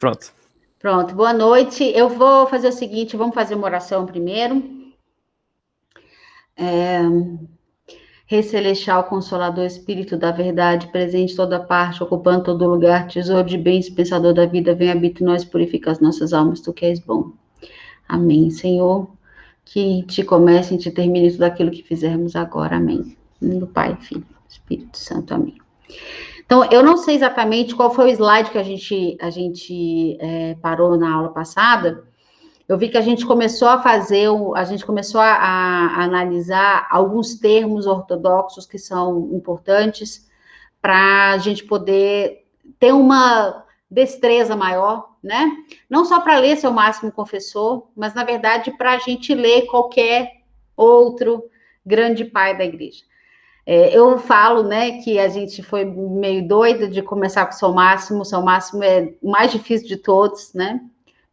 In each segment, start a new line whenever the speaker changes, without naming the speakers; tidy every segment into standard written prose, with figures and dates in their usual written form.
Pronto.
Pronto, boa noite. Eu vou fazer o seguinte, vamos fazer uma oração primeiro. Rei Celestial, Consolador, Espírito da Verdade, presente em toda parte, ocupando todo lugar, tesouro de bens, pensador da vida, vem, habita em nós, purifica as nossas almas, tu que és bom. Amém, Senhor, que te comece e te termine tudo aquilo que fizermos agora, amém. Em nome do Pai, Filho, Espírito Santo, amém. Então, eu não sei exatamente qual foi o slide que a gente parou na aula passada. Eu vi que a gente começou a analisar alguns termos ortodoxos que são importantes para a gente poder ter uma destreza maior, né? Não só para ler Seu Máximo Confessor, mas, na verdade, para a gente ler qualquer outro grande pai da igreja. Eu falo, né, que a gente foi meio doida de começar com o Seu Máximo é o mais difícil de todos, né?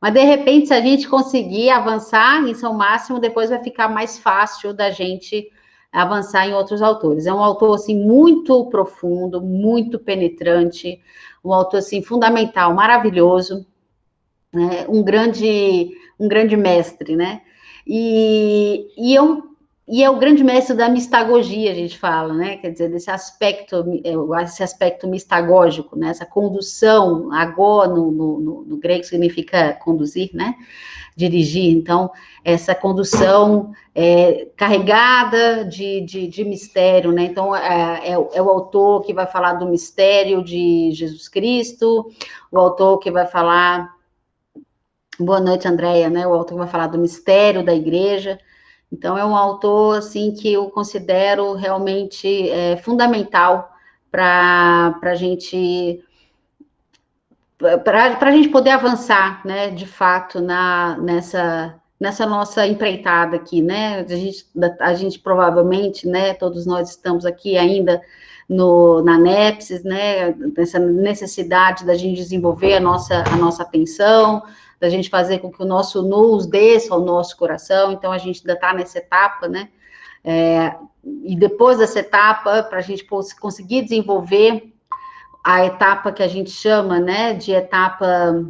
Mas, de repente, se a gente conseguir avançar em São Máximo, depois vai ficar mais fácil da gente avançar em outros autores. É um autor, assim, muito profundo, muito penetrante, um autor, assim, fundamental, maravilhoso, né? Um grande mestre, né? E é o grande mestre da mistagogia, a gente fala, né? Quer dizer, esse aspecto mistagógico, né? Essa condução, agó no grego significa conduzir, né? Dirigir. Então, essa condução carregada de mistério, né? Então, é o autor que vai falar do mistério de Jesus Cristo, o autor que vai falar... Boa noite, Andréia, né? O autor que vai falar do mistério da igreja. Então, é um autor, assim, que eu considero realmente fundamental para a gente poder avançar, né, de fato, nessa nossa empreitada aqui, né? A gente provavelmente, né, todos nós estamos aqui ainda na NEPSIS, né, nessa necessidade da gente desenvolver a nossa atenção, da gente fazer com que o nosso nus desça ao nosso coração. Então, a gente ainda está nessa etapa, né? E depois dessa etapa, para a gente conseguir desenvolver a etapa que a gente chama, né, de etapa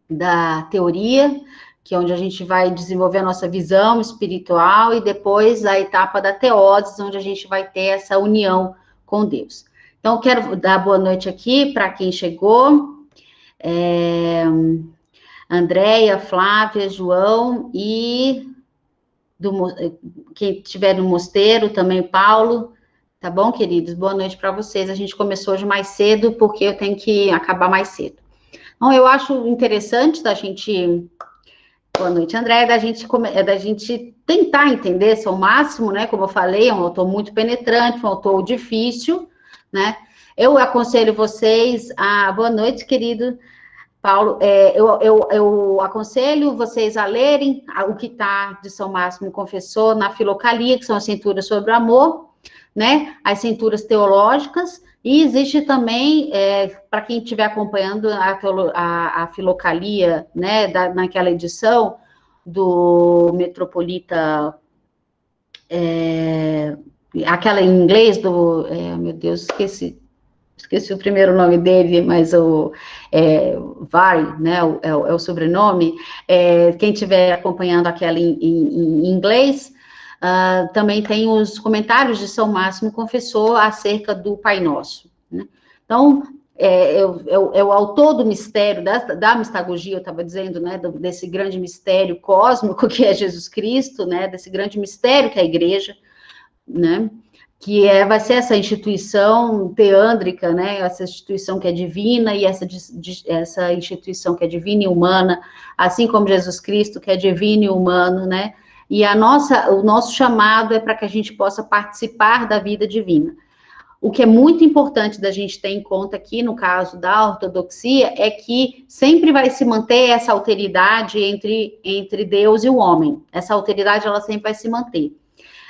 da teoria, que é onde a gente vai desenvolver a nossa visão espiritual, e depois a etapa da teoses, onde a gente vai ter essa união com Deus. Então, eu quero dar boa noite aqui para quem chegou, Andréia, Flávia, João, e quem estiver no mosteiro, também Paulo. Tá bom, queridos? Boa noite para vocês. A gente começou hoje mais cedo, porque eu tenho que acabar mais cedo. Então, eu acho interessante da gente... Boa noite, André, da gente tentar entender São Máximo, né? Como eu falei, é um autor muito penetrante, um autor difícil, né? Eu aconselho vocês a... Boa noite, querido Paulo. Eu aconselho vocês a lerem o que está de São Máximo Confessor na Filocalia, que são as cinturas sobre o amor, né? As cinturas teológicas, e existe também, para quem estiver acompanhando a Filocalia, né, naquela edição do Metropolita, aquela em inglês meu Deus, esqueci o primeiro nome dele, mas Vari, né, é o sobrenome. Quem estiver acompanhando aquela em inglês, também tem os comentários de São Máximo Confessor acerca do Pai Nosso, né? Então, é o autor do mistério, da mistagogia, eu estava dizendo, né, desse grande mistério cósmico que é Jesus Cristo, né, desse grande mistério que é a igreja, né, que vai ser essa instituição teândrica, né, essa instituição que é divina, e essa instituição que é divina e humana, assim como Jesus Cristo, que é divino e humano, né, e o nosso chamado é para que a gente possa participar da vida divina. O que é muito importante da gente ter em conta aqui, no caso da ortodoxia, é que sempre vai se manter essa alteridade entre Deus e o homem. Essa alteridade, ela sempre vai se manter.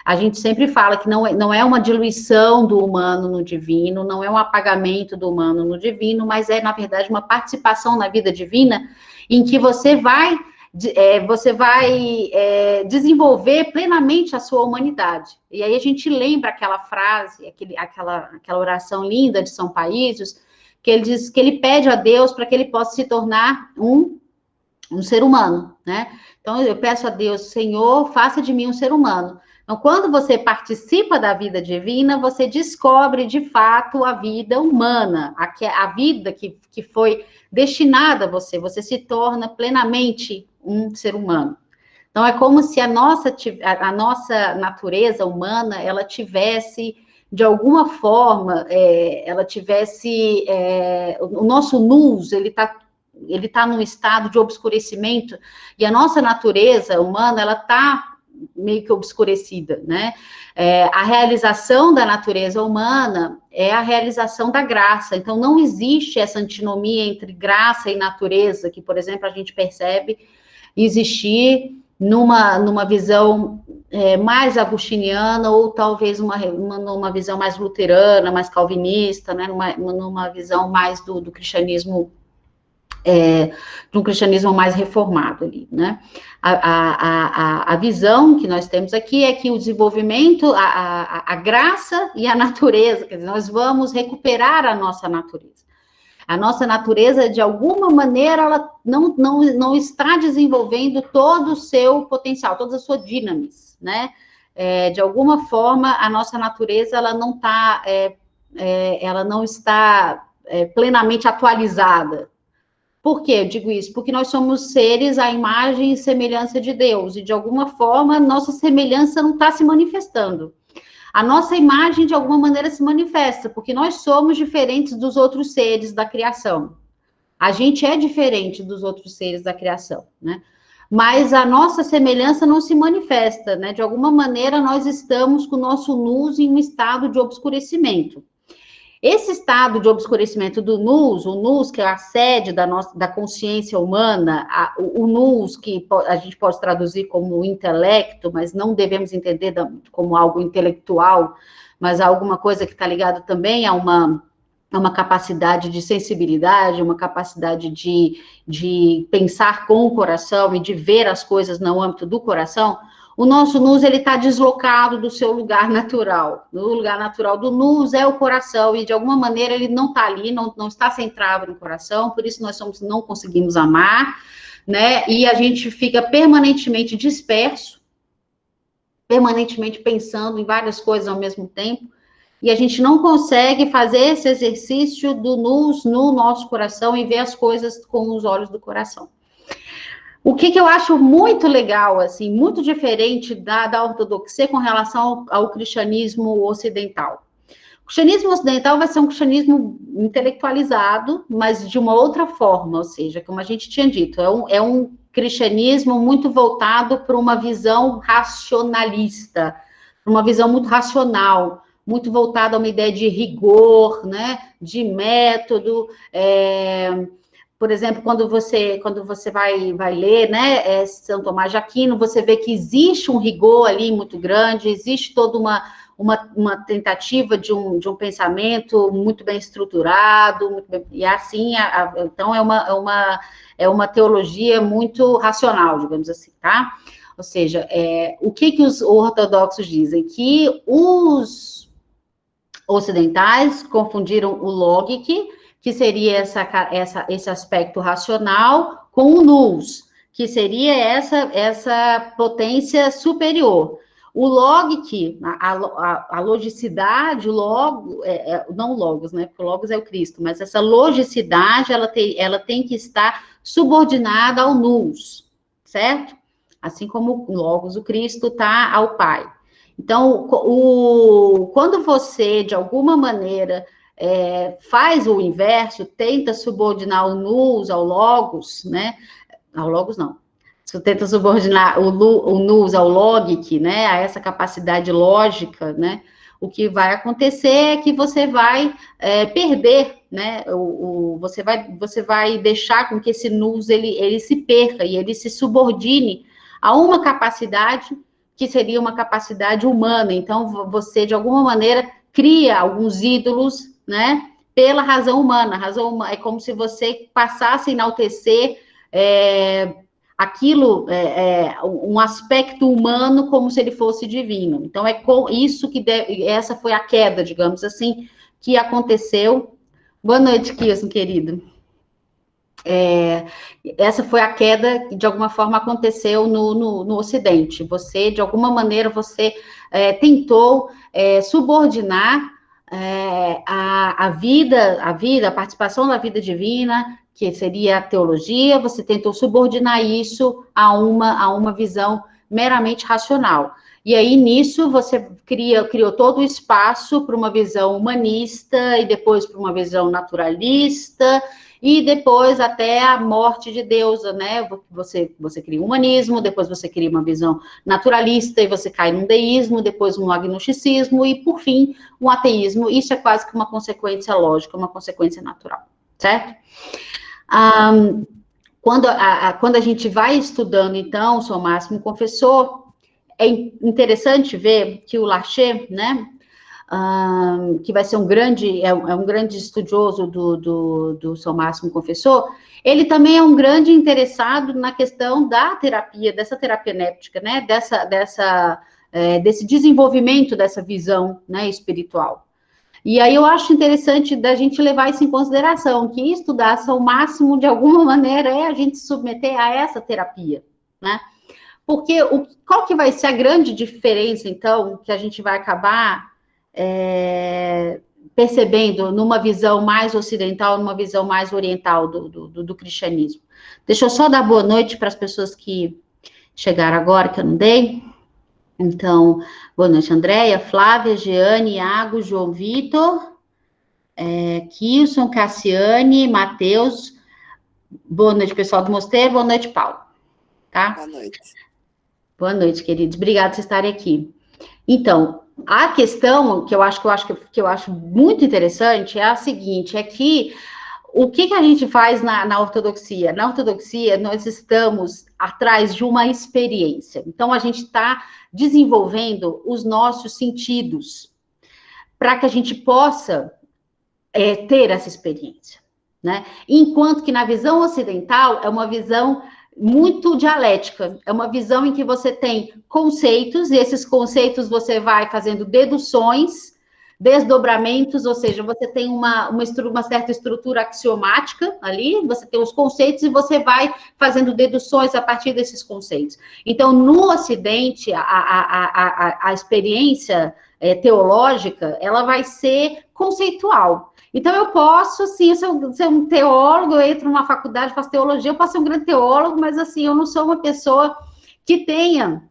A gente sempre fala que não é uma diluição do humano no divino, não é um apagamento do humano no divino, mas é, na verdade, uma participação na vida divina em que você vai desenvolver plenamente a sua humanidade. E aí a gente lembra aquela frase, aquela oração linda de São Paísios, que ele diz que ele pede a Deus para que ele possa se tornar um ser humano, né? Então, eu peço a Deus, Senhor, faça de mim um ser humano. Então, quando você participa da vida divina, você descobre, de fato, a vida humana, a vida que foi destinada a você. Você se torna plenamente um ser humano. Então, é como se a nossa natureza humana, ela tivesse, de alguma forma, ela tivesse... o nosso nous, ele tá num estado de obscurecimento, e a nossa natureza humana, ela está meio que obscurecida, né? A realização da natureza humana é a realização da graça. Então, não existe essa antinomia entre graça e natureza, que, por exemplo, a gente percebe existir numa visão mais agostiniana, ou talvez numa visão mais luterana, mais calvinista, né? Numa visão mais do cristianismo, de um cristianismo mais reformado ali, né? A visão que nós temos aqui é que o desenvolvimento, a graça e a natureza, quer dizer, nós vamos recuperar a nossa natureza. A nossa natureza, de alguma maneira, ela não está desenvolvendo todo o seu potencial, toda a sua dinamis, né? De alguma forma, a nossa natureza, ela não está plenamente atualizada. Por que eu digo isso? Porque nós somos seres à imagem e semelhança de Deus, e de alguma forma, nossa semelhança não está se manifestando. A nossa imagem, de alguma maneira, se manifesta, porque nós somos diferentes dos outros seres da criação. A gente é diferente dos outros seres da criação, né? Mas a nossa semelhança não se manifesta, né? De alguma maneira, nós estamos com o nosso nous em um estado de obscurecimento. Esse estado de obscurecimento do nous, o nous que é a sede da consciência humana, o nous que a gente pode traduzir como intelecto, mas não devemos entender como algo intelectual, mas alguma coisa que está ligada também a uma capacidade de sensibilidade, uma capacidade de pensar com o coração e de ver as coisas no âmbito do coração. O nosso nous, ele está deslocado do seu lugar natural. O lugar natural do nous é o coração, e de alguma maneira ele não está ali, não está centrado no coração, por isso nós não conseguimos amar, né? E a gente fica permanentemente disperso, permanentemente pensando em várias coisas ao mesmo tempo, e a gente não consegue fazer esse exercício do nous no nosso coração e ver as coisas com os olhos do coração. O que eu acho muito legal, assim, muito diferente da ortodoxia com relação ao cristianismo ocidental. O cristianismo ocidental vai ser um cristianismo intelectualizado, mas de uma outra forma, ou seja, como a gente tinha dito, é um cristianismo muito voltado para uma visão racionalista, uma visão muito racional, muito voltada a uma ideia de rigor, né, de método. Por exemplo, quando você vai ler, né, São Tomás de Aquino, você vê que existe um rigor ali muito grande, existe toda uma tentativa de um pensamento muito bem estruturado, e assim, então é uma teologia muito racional, digamos assim, tá? Ou seja, o que os ortodoxos dizem? Que os ocidentais confundiram o logic, que seria esse aspecto racional, com o nous, que seria essa potência superior. O logic, a logicidade, não logos, né? Porque o logos é o Cristo, mas essa logicidade, ela tem que estar subordinada ao nous, certo? Assim como o logos, o Cristo, está ao Pai. Então, quando você, de alguma maneira, faz o inverso, tenta subordinar o nous ao logos, né? Ao logos, não. Você tenta subordinar o nous ao logic, né? A essa capacidade lógica, né? O que vai acontecer é que você vai perder, né? Você vai deixar com que esse nous ele se perca e ele se subordine a uma capacidade que seria uma capacidade humana. Então, você, de alguma maneira, cria alguns ídolos, né, pela razão humana. A razão humana é como se você passasse a enaltecer aquilo, um aspecto humano, como se ele fosse divino. Então, com isso essa foi a queda, digamos assim, que aconteceu Boa noite, Kilson, querido. Essa foi a queda que, de alguma forma, aconteceu no Ocidente. Você, de alguma maneira, você tentou subordinar a participação da vida divina, que seria a teologia, você tentou subordinar isso a uma visão meramente racional. E aí, nisso, você criou todo o espaço para uma visão humanista e depois para uma visão naturalista, e depois até a morte de Deus, né? Você cria um humanismo, depois você cria uma visão naturalista e você cai num deísmo, depois um agnosticismo e, por fim, um ateísmo. Isso é quase que uma consequência lógica, uma consequência natural, certo? Quando a gente vai estudando, então, São Máximo Confessor, é interessante ver que o Larcher, né, que vai ser um grande estudioso do São Máximo Confessor, ele também é um grande interessado na questão da terapia, dessa terapia néptica, né, desse desenvolvimento dessa visão, né, espiritual. E aí eu acho interessante da gente levar isso em consideração, que estudar São Máximo, de alguma maneira, é a gente se submeter a essa terapia, né? Porque qual que vai ser a grande diferença, então, que a gente vai acabar percebendo numa visão mais ocidental, numa visão mais oriental do cristianismo? Deixa eu só dar boa noite para as pessoas que chegaram agora, que eu não dei. Então, boa noite, Andréia, Flávia, Jeane, Iago, João Vitor, Kilson, Cassiane, Matheus. Boa noite, pessoal do Mosteiro. Boa noite, Paulo. Tá?
Boa noite.
Boa noite, queridos. Obrigada por estarem aqui. Então, a questão que eu acho muito interessante é a seguinte, é que o que a gente faz na ortodoxia? Na ortodoxia, nós estamos atrás de uma experiência. Então, a gente está desenvolvendo os nossos sentidos para que a gente possa ter essa experiência, né? Enquanto que na visão ocidental é uma visão muito dialética, é uma visão em que você tem conceitos, e esses conceitos você vai fazendo deduções, desdobramentos, ou seja, você tem uma certa estrutura axiomática ali, você tem os conceitos e você vai fazendo deduções a partir desses conceitos. Então, no Ocidente, a experiência teológica, ela vai ser conceitual. Então, eu posso, sim, ser um teólogo, eu entro numa faculdade, faço teologia, eu posso ser um grande teólogo, mas, assim, eu não sou uma pessoa que tenha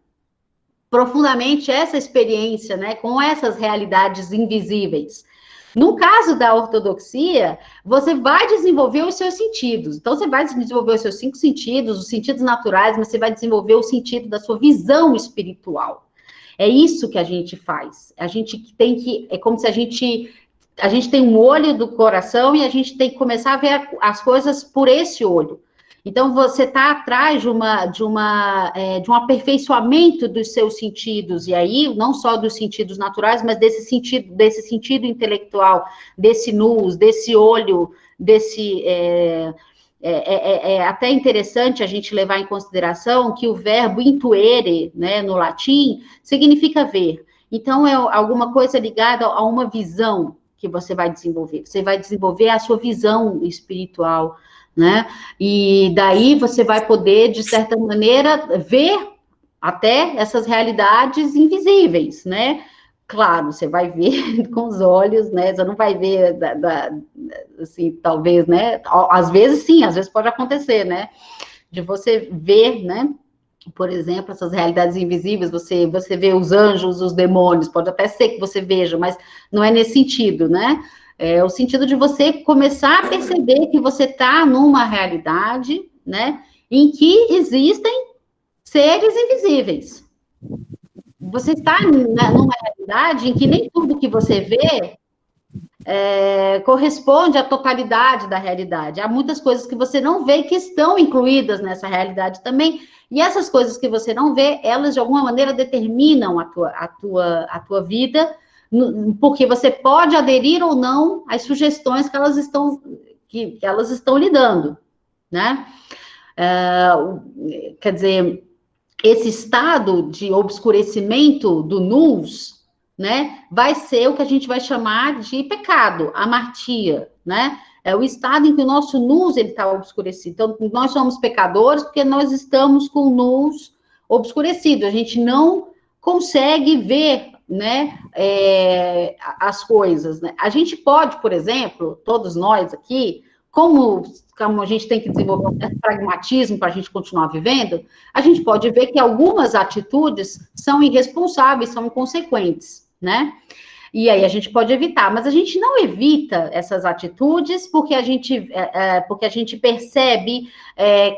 profundamente essa experiência, né, com essas realidades invisíveis. No caso da ortodoxia, você vai desenvolver os seus sentidos. Então, você vai desenvolver os seus 5 sentidos, os sentidos naturais, mas você vai desenvolver o sentido da sua visão espiritual. É isso que a gente faz. A gente tem que... É como se a gente tem um olho do coração e a gente tem que começar a ver as coisas por esse olho. Então, você está atrás de um aperfeiçoamento dos seus sentidos, e aí, não só dos sentidos naturais, mas desse sentido intelectual, desse nous, desse olho, É até interessante a gente levar em consideração que o verbo intuere, né, no latim, significa ver. Então, é alguma coisa ligada a uma visão que você vai desenvolver. Você vai desenvolver a sua visão espiritual, né? E daí você vai poder, de certa maneira, ver até essas realidades invisíveis, né? Claro, você vai ver com os olhos, né? Você não vai ver, assim, talvez, né? Às vezes, sim, às vezes pode acontecer, né? De você ver, né? Por exemplo, essas realidades invisíveis, você vê os anjos, os demônios, pode até ser que você veja, mas não é nesse sentido, né? É o sentido de você começar a perceber que você está numa realidade, né? Em que existem seres invisíveis. Você está numa realidade em que nem tudo que você vê corresponde à totalidade da realidade. Há muitas coisas que você não vê que estão incluídas nessa realidade também, e essas coisas que você não vê, elas de alguma maneira determinam a tua vida, porque você pode aderir ou não às sugestões que elas estão lhe dando, né? Quer dizer, esse estado de obscurecimento do nous, né, vai ser o que a gente vai chamar de pecado, amartia, né? É o estado em que o nosso nous ele está obscurecido. Então, nós somos pecadores porque nós estamos com o nous obscurecido. A gente não consegue ver, né, as coisas, né? A gente pode, por exemplo, todos nós aqui, como a gente tem que desenvolver um certo pragmatismo para a gente continuar vivendo, a gente pode ver que algumas atitudes são irresponsáveis, são inconsequentes, né? E aí a gente pode evitar, mas a gente não evita essas atitudes porque a gente percebe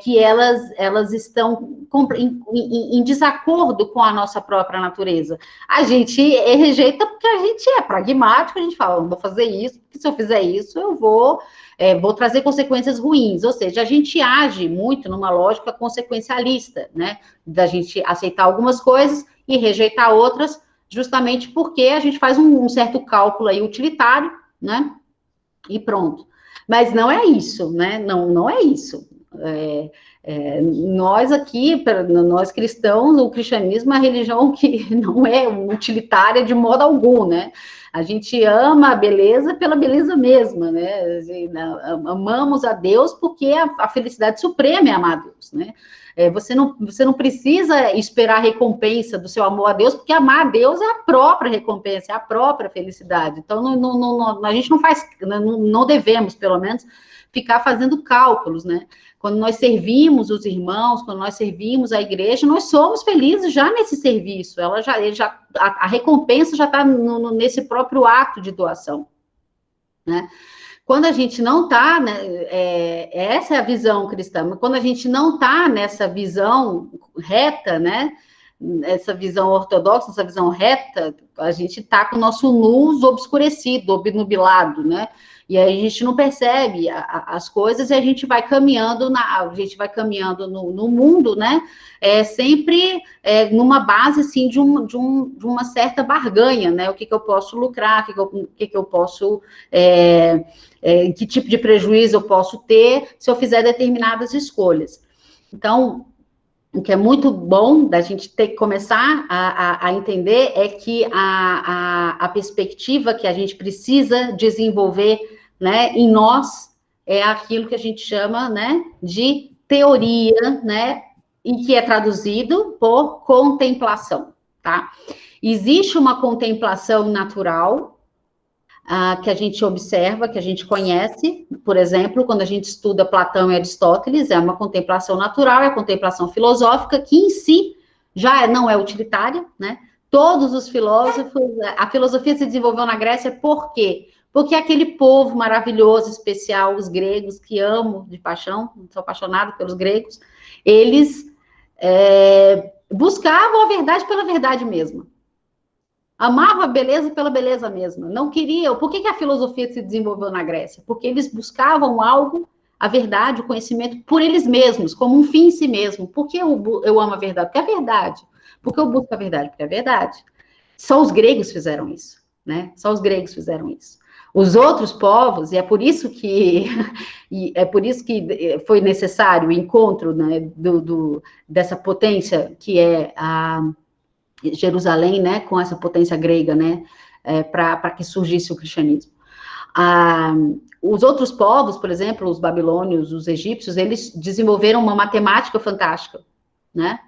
que elas estão em desacordo com a nossa própria natureza. A gente rejeita porque a gente é pragmático, a gente fala, não vou fazer isso, porque se eu fizer isso, eu vou trazer consequências ruins. Ou seja, a gente age muito numa lógica consequencialista, né? Da gente aceitar algumas coisas e rejeitar outras, justamente porque a gente faz um certo cálculo aí utilitário, né? E pronto. Mas não é isso, né? Não é isso. Nós aqui, nós cristãos, o cristianismo é uma religião que não é utilitária de modo algum, né? A gente ama a beleza pela beleza mesma, né? Amamos a Deus porque a felicidade suprema é amar a Deus, né? Você não precisa esperar a recompensa do seu amor a Deus, porque amar a Deus é a própria recompensa, é a própria felicidade. Então, a gente não faz, não devemos, pelo menos, ficar fazendo cálculos, né? Quando nós servimos os irmãos, quando nós servimos a igreja, nós somos felizes já nesse serviço. A recompensa já está nesse próprio ato de doação, né? Quando a gente não está, né, essa é a visão cristã, mas quando a gente não está nessa visão reta, né, essa visão ortodoxa, essa visão reta, a gente está com o nosso nous obscurecido, obnubilado, né, e aí a gente não percebe as coisas e a gente vai caminhando, no mundo, né, sempre numa base, assim, de uma certa barganha, né, o que eu posso lucrar, o que eu posso... que tipo de prejuízo eu posso ter se eu fizer determinadas escolhas. Então, o que é muito bom da gente ter que começar a entender é que a perspectiva que a gente precisa desenvolver, né, em nós é aquilo que a gente chama, né, de teoria, né, e que é traduzido por contemplação, tá? Existe uma contemplação natural, que a gente observa, que a gente conhece, por exemplo, quando a gente estuda Platão e Aristóteles, é uma contemplação natural, é a contemplação filosófica, que em si já não é utilitária, né? Todos os filósofos, a filosofia se desenvolveu na Grécia, por quê? Porque aquele povo maravilhoso, especial, os gregos, que amo de paixão, sou apaixonada pelos gregos, eles buscavam a verdade pela verdade mesma. Amava a beleza pela beleza mesma. Não queriam. Por que a filosofia se desenvolveu na Grécia? Porque eles buscavam algo, a verdade, o conhecimento, por eles mesmos, como um fim em si mesmo. Por que eu amo a verdade? Porque é verdade. Por que eu busco a verdade? Porque é verdade. Só os gregos fizeram isso, né? Só os gregos fizeram isso. Os outros povos, e é por isso que foi necessário o encontro, né, dessa potência que é a Jerusalém, né, com essa potência grega, né, para que surgisse o cristianismo. Os outros povos, por exemplo, os babilônios, os egípcios, eles desenvolveram uma matemática fantástica, né,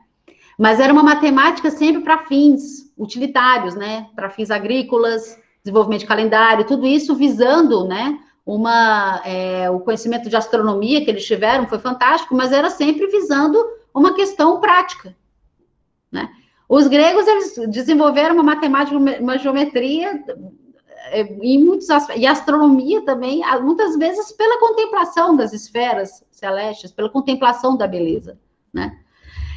mas era uma matemática sempre para fins utilitários, né, para fins agrícolas, desenvolvimento de calendário, tudo isso visando, né, o conhecimento de astronomia que eles tiveram foi fantástico, mas era sempre visando uma questão prática, né. Os gregos, eles desenvolveram uma matemática, uma geometria, e astronomia também, muitas vezes pela contemplação das esferas celestes, pela contemplação da beleza, né?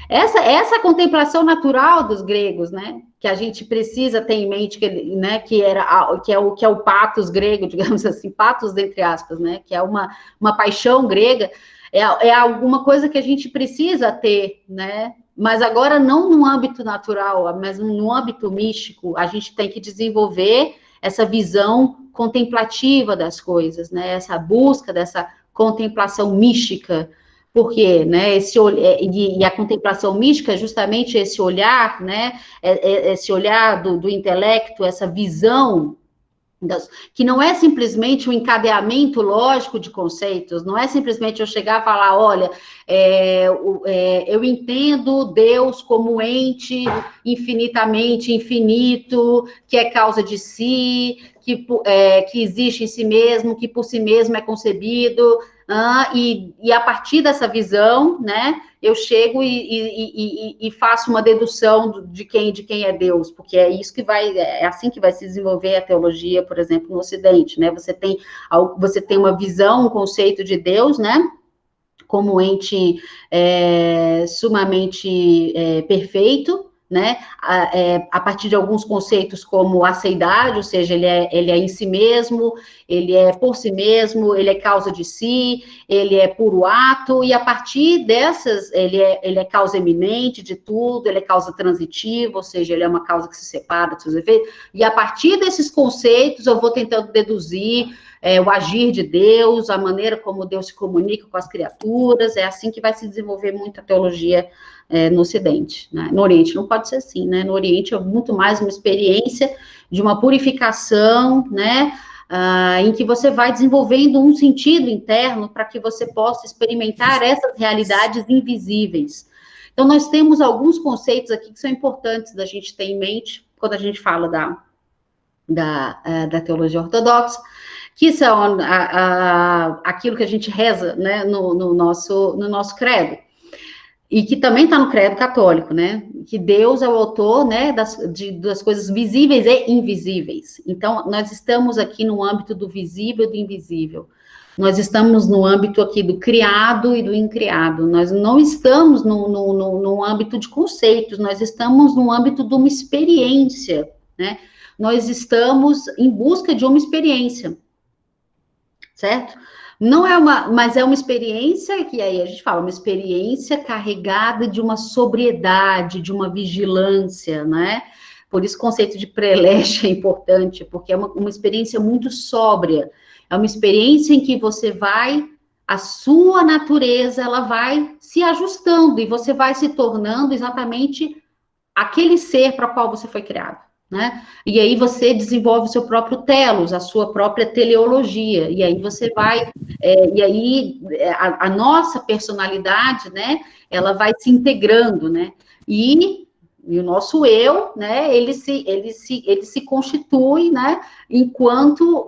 Essa contemplação natural dos gregos, né, que a gente precisa ter em mente, que é o pathos grego, digamos assim, pathos entre aspas, né, que é uma paixão grega, é alguma coisa que a gente precisa ter, né, mas agora não no âmbito natural, mas no âmbito místico, a gente tem que desenvolver essa visão contemplativa das coisas, né, essa busca dessa contemplação mística. Por quê? Né? E a contemplação mística é justamente esse olhar, né? Esse olhar do intelecto, essa visão que não é simplesmente um encadeamento lógico de conceitos, não é simplesmente eu chegar e falar, olha, eu entendo Deus como ente infinitamente infinito, que é causa de si, que existe em si mesmo, que por si mesmo é concebido, e a partir dessa visão, né, eu chego e faço uma dedução de quem é Deus, porque é assim que vai se desenvolver a teologia, por exemplo, no Ocidente, né? Você tem uma visão, um conceito de Deus, né? Como ente sumamente perfeito, né? A partir de alguns conceitos como aceidade, ou seja, ele é em si mesmo, ele é por si mesmo, ele é causa de si, ele é puro ato, e a partir dessas, ele é causa eminente de tudo, ele é causa transitiva, ou seja, ele é uma causa que se separa dos seus efeitos, e a partir desses conceitos eu vou tentando deduzir o agir de Deus, a maneira como Deus se comunica com as criaturas, é assim que vai se desenvolver muito a teologia no Ocidente, né? No Oriente não pode ser assim, né? No Oriente é muito mais uma experiência de uma purificação, né? Em que você vai desenvolvendo um sentido interno para que você possa experimentar essas realidades invisíveis. Então, nós temos alguns conceitos aqui que são importantes da gente ter em mente quando a gente fala da teologia ortodoxa, que são aquilo que a gente reza, né, no nosso credo, e que também está no credo católico, né, que Deus é o autor, né, das coisas visíveis e invisíveis. Então, nós estamos aqui no âmbito do visível e do invisível. Nós estamos no âmbito aqui do criado e do incriado. Nós não estamos no âmbito de conceitos, nós estamos no âmbito de uma experiência, né? Nós estamos em busca de uma experiência, certo? Não é mas é uma experiência que aí a gente fala, uma experiência carregada de uma sobriedade, de uma vigilância, né? Por isso o conceito de preleste é importante, porque é uma experiência muito sóbria, é uma experiência em que você a sua natureza, ela vai se ajustando, e você vai se tornando exatamente aquele ser para o qual você foi criado. Né? E aí você desenvolve o seu próprio telos, a sua própria teleologia, e aí você vai, e aí a nossa personalidade, né, ela vai se integrando, né, e o nosso eu, né, ele se constitui, né, enquanto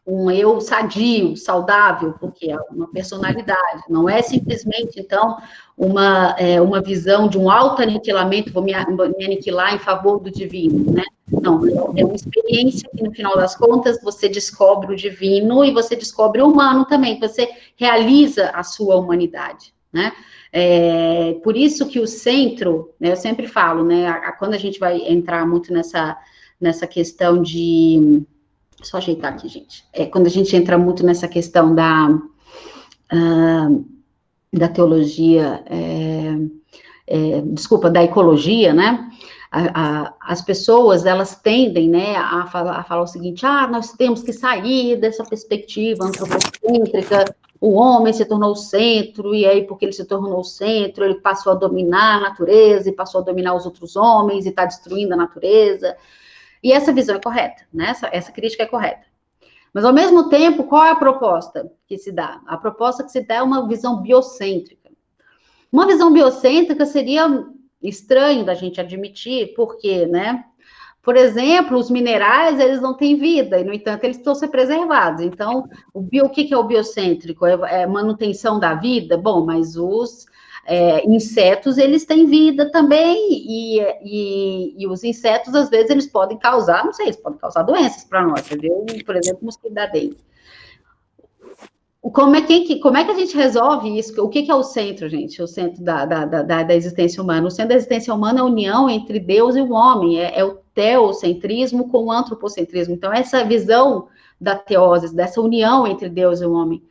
um eu sadio, saudável, porque é uma personalidade, não é simplesmente, então, uma visão de um auto-aniquilamento, vou me aniquilar em favor do divino, né? Não, é uma experiência que, no final das contas, você descobre o divino e você descobre o humano também, você realiza a sua humanidade, né? Por isso que o centro, né, eu sempre falo, né, quando a gente vai entrar muito nessa questão de... Só ajeitar aqui, gente. Quando a gente entra muito nessa questão da teologia, da ecologia, né? As pessoas, elas tendem, né, a falar o seguinte, nós temos que sair dessa perspectiva antropocêntrica, o homem se tornou o centro, e aí, porque ele se tornou o centro, ele passou a dominar a natureza, e passou a dominar os outros homens, e está destruindo a natureza. E essa visão é correta, né? Essa crítica é correta. Mas, ao mesmo tempo, qual é a proposta que se dá? A proposta que se dá é uma visão biocêntrica. Uma visão biocêntrica seria estranho da gente admitir, porque, né? Por exemplo, os minerais, eles não têm vida, e, no entanto, eles estão sendo preservados. Então, o que é o biocêntrico? É manutenção da vida? Bom, mas os insetos, eles têm vida também, e os insetos, às vezes, eles podem causar, não sei, eles podem causar doenças para nós, entendeu? Por exemplo, o mosquito da dengue. Como é que a gente resolve isso? O que é o centro, gente? O centro da existência humana. O centro da existência humana é a união entre Deus e o homem, é o teocentrismo com o antropocentrismo. Então, essa visão da teose, dessa união entre Deus e o homem,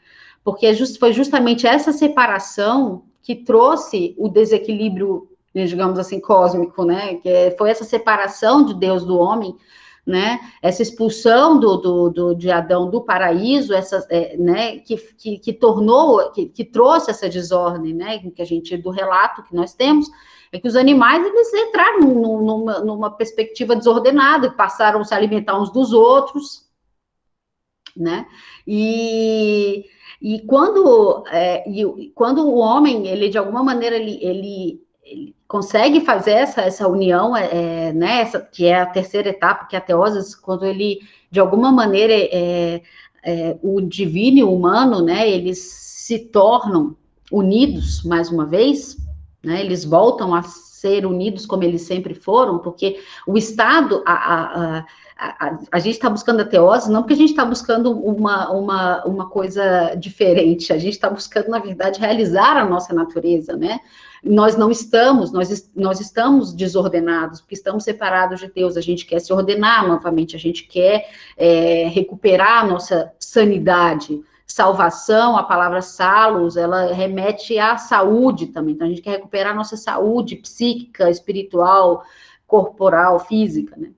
porque foi justamente essa separação que trouxe o desequilíbrio, digamos assim, cósmico, né? Que foi essa separação de Deus do homem, né? Essa expulsão de Adão do paraíso, né? Que tornou, que trouxe essa desordem, né? Que a gente, do relato que nós temos, é que os animais, eles entraram numa perspectiva desordenada, passaram a se alimentar uns dos outros, né? E quando o homem, ele de alguma maneira, ele consegue fazer essa união, né, que é a terceira etapa, que é a teoses, quando ele, de alguma maneira, o divino e o humano, né, eles se tornam unidos, mais uma vez, né, eles voltam a ser unidos como eles sempre foram, porque o estado, a gente está buscando a teose, não porque a gente está buscando uma coisa diferente, a gente está buscando, na verdade, realizar a nossa natureza, né? Nós não estamos, nós estamos desordenados, porque estamos separados de Deus, a gente quer se ordenar novamente, a gente quer recuperar a nossa sanidade. Salvação, a palavra salos, ela remete à saúde também, então a gente quer recuperar a nossa saúde psíquica, espiritual, corporal, física, né?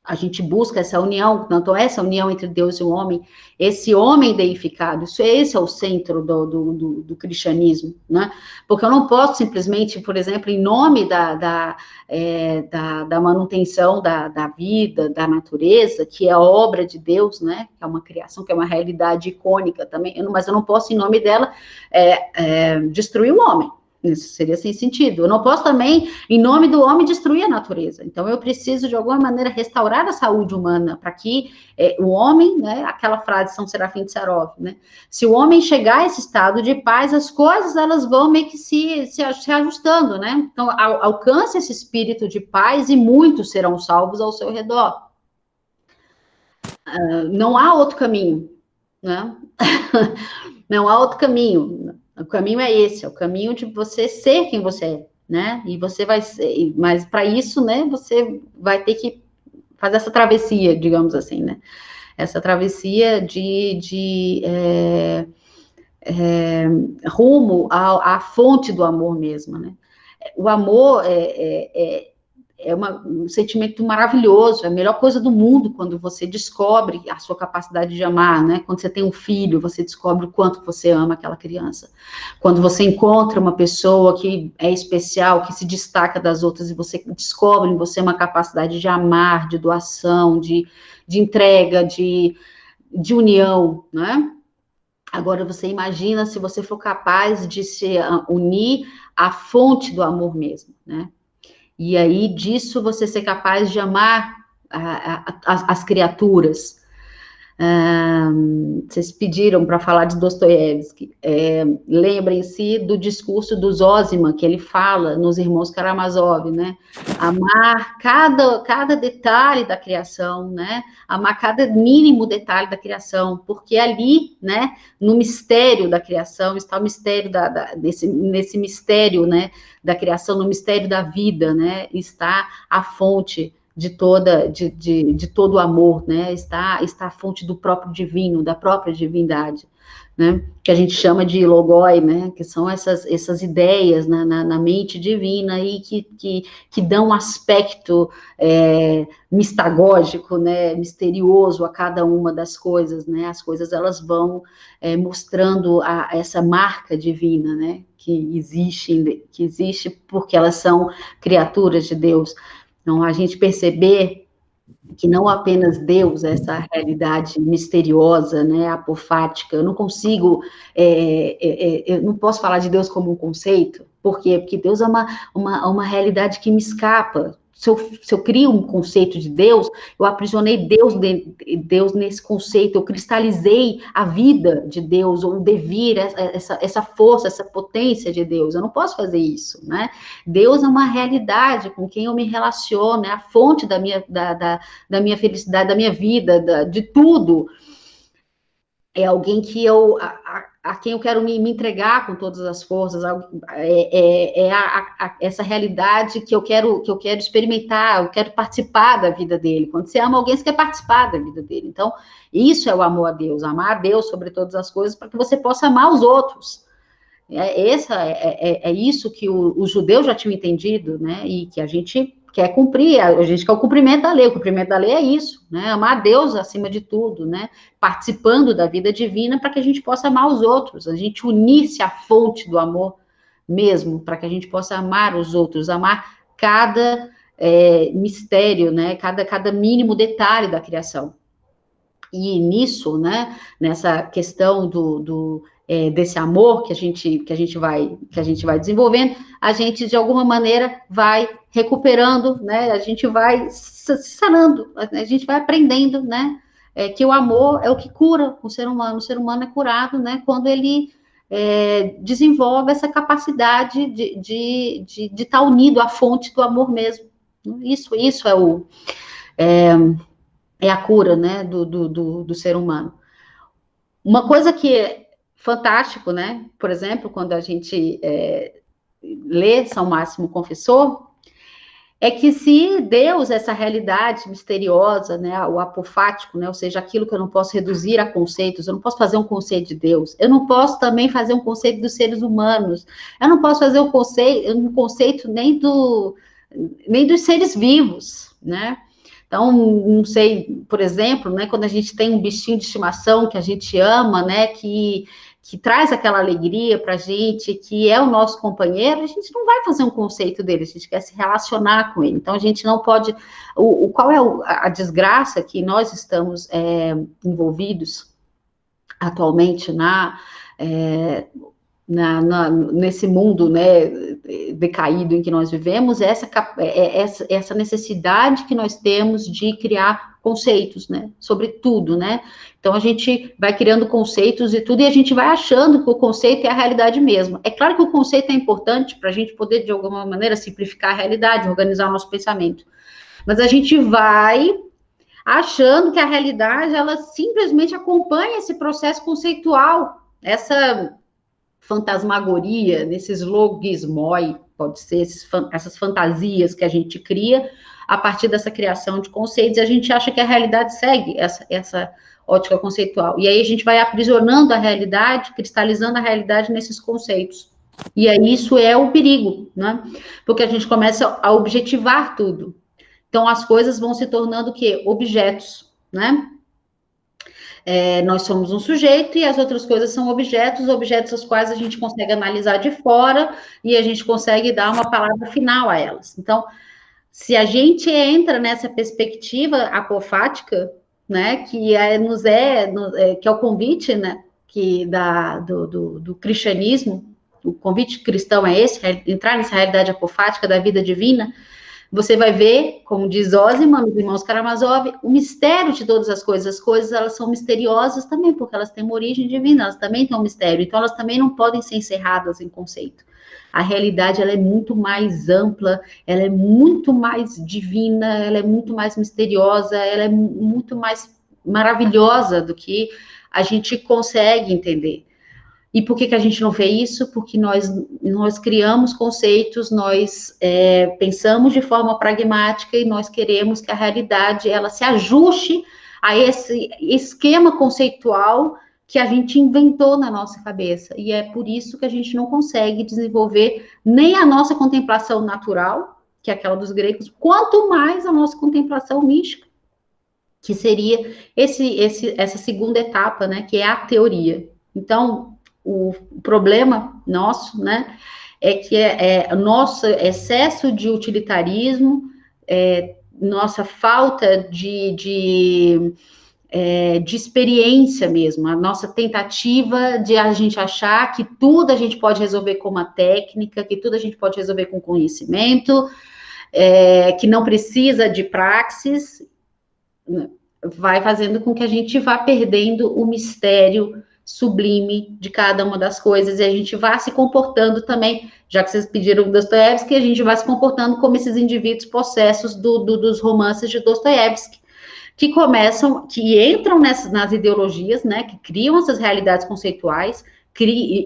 A gente busca essa união, tanto essa união entre Deus e o homem, esse homem deificado, esse é o centro do cristianismo, né? Porque eu não posso simplesmente, por exemplo, em nome da manutenção da vida, da natureza, que é a obra de Deus, né? Que é uma criação, que é uma realidade icônica também, mas eu não posso, em nome dela, destruir o homem. Isso seria sem sentido. Eu não posso também, em nome do homem, destruir a natureza. Então, eu preciso, de alguma maneira, restaurar a saúde humana, para que o homem, né, aquela frase de São Serafim de Sarov, né, se o homem chegar a esse estado de paz, as coisas, elas vão meio que se ajustando, né? Então, alcance esse espírito de paz e muitos serão salvos ao seu redor. Não há outro caminho, né? Não há outro caminho. O caminho é esse, é o caminho de você ser quem você é, né? E você vai ser, mas para isso, né, você vai ter que fazer essa travessia, digamos assim, né? Essa travessia rumo à fonte do amor mesmo, né? O amor um sentimento maravilhoso, é a melhor coisa do mundo quando você descobre a sua capacidade de amar, né? Quando você tem um filho, você descobre o quanto você ama aquela criança. Quando você encontra uma pessoa que é especial, que se destaca das outras, e você descobre em você uma capacidade de amar, de doação, de entrega, de união, né? Agora, você imagina se você for capaz de se unir à fonte do amor mesmo, né? E aí, disso, você ser capaz de amar as criaturas. Vocês pediram para falar de Dostoiévski. Lembrem-se do discurso do Zósima, que ele fala nos Irmãos Karamazov, né? Amar cada detalhe da criação, né? Amar cada mínimo detalhe da criação, porque ali, né, no mistério da criação, está o mistério nesse mistério, né, da criação, no mistério da vida, né, está a fonte de todo o amor, né, está a fonte do próprio divino, da própria divindade, né, que a gente chama de logoi, né, que são essas ideias na mente divina e que dão um aspecto mistagógico, né, misterioso a cada uma das coisas, né, as coisas elas vão mostrando essa marca divina, né, que existe porque elas são criaturas de Deus. Então, a gente perceber que não apenas Deus, essa realidade misteriosa, né, apofática, eu não consigo, eu não posso falar de Deus como um conceito, por quê? Porque Deus é uma realidade que me escapa. Se eu crio um conceito de Deus, eu aprisionei Deus nesse conceito, eu cristalizei a vida de Deus, ou o devir, essa força, essa potência de Deus. Eu não posso fazer isso, né? Deus é uma realidade com quem eu me relaciono, é a fonte da minha felicidade, da minha vida, de tudo. É alguém que a quem eu quero me entregar com todas as forças, essa realidade que eu quero experimentar, eu quero participar da vida dele. Quando você ama alguém, você quer participar da vida dele. Então, isso é o amor a Deus, amar a Deus sobre todas as coisas, para que você possa amar os outros. É isso que os judeus já tinham entendido, né? E que a gente quer cumprir, a gente quer o cumprimento da lei. O cumprimento da lei é isso, né? Amar a Deus acima de tudo, né? Participando da vida divina para que a gente possa amar os outros, a gente unir-se à fonte do amor mesmo, para que a gente possa amar os outros, amar cada mistério, né? Cada mínimo detalhe da criação. E nisso, né? Nessa questão desse amor que a gente vai desenvolvendo, a gente de alguma maneira vai recuperando, né? A gente vai se sanando, a gente vai aprendendo, né? Que o amor é o que cura o ser humano. O ser humano é curado, né? Quando ele desenvolve essa capacidade de estar unido à fonte do amor mesmo. Isso é a cura, né? Do ser humano. Uma coisa que é fantástico, né? Por exemplo, quando a gente lê São Máximo Confessor, é que se Deus, essa realidade misteriosa, né, o apofático, né, ou seja, aquilo que eu não posso reduzir a conceitos, eu não posso fazer um conceito de Deus, eu não posso também fazer um conceito dos seres humanos, eu não posso fazer um conceito nem dos seres vivos, né? Então, não sei, por exemplo, né, quando a gente tem um bichinho de estimação que a gente ama, né, que traz aquela alegria para a gente, que é o nosso companheiro, a gente não vai fazer um conceito dele, a gente quer se relacionar com ele. Então, a gente não pode... Qual é a desgraça que nós estamos envolvidos atualmente nesse mundo, né, decaído em que nós vivemos, essa necessidade que nós temos de criar conceitos, né, sobre tudo, né? Então a gente vai criando conceitos e tudo, e a gente vai achando que o conceito é a realidade mesmo. É claro que o conceito é importante para a gente poder, de alguma maneira, simplificar a realidade, organizar o nosso pensamento. Mas a gente vai achando que a realidade, ela simplesmente acompanha esse processo conceitual, essa fantasmagoria, nesses logismoi, pode ser essas fantasias que a gente cria a partir dessa criação de conceitos, e a gente acha que a realidade segue essa ótica conceitual. E aí a gente vai aprisionando a realidade, cristalizando a realidade nesses conceitos. E aí isso é o perigo, né? Porque a gente começa a objetivar tudo. Então as coisas vão se tornando o quê? Objetos, né? Nós somos um sujeito e as outras coisas são objetos aos quais a gente consegue analisar de fora e a gente consegue dar uma palavra final a elas. Então, se a gente entra nessa perspectiva apofática, né, que é o convite, né, do cristianismo, o convite cristão é esse, entrar nessa realidade apofática da vida divina. Você vai ver, como diz Zosiman, os irmãos Karamazov, o mistério de todas as coisas. As coisas, elas são misteriosas também, porque elas têm uma origem divina, elas também têm um mistério. Então, elas também não podem ser encerradas em conceito. A realidade, ela é muito mais ampla, ela é muito mais divina, ela é muito mais misteriosa, ela é muito mais maravilhosa do que a gente consegue entender. E por que a gente não vê isso? Porque nós criamos conceitos, nós pensamos de forma pragmática e nós queremos que a realidade ela se ajuste a esse esquema conceitual que a gente inventou na nossa cabeça. E é por isso que a gente não consegue desenvolver nem a nossa contemplação natural, que é aquela dos gregos, quanto mais a nossa contemplação mística, que seria essa segunda etapa, né, que é a teoria. Então, o problema nosso, né, é que nosso excesso de utilitarismo, nossa falta de experiência mesmo, a nossa tentativa de a gente achar que tudo a gente pode resolver com uma técnica, que tudo a gente pode resolver com conhecimento, que não precisa de praxis, vai fazendo com que a gente vá perdendo o mistério sublime de cada uma das coisas, e a gente vai se comportando também, já que vocês pediram Dostoiévski, a gente vai se comportando como esses indivíduos possessos dos romances de Dostoiévski, que entram nas ideologias, né, que criam essas realidades conceituais,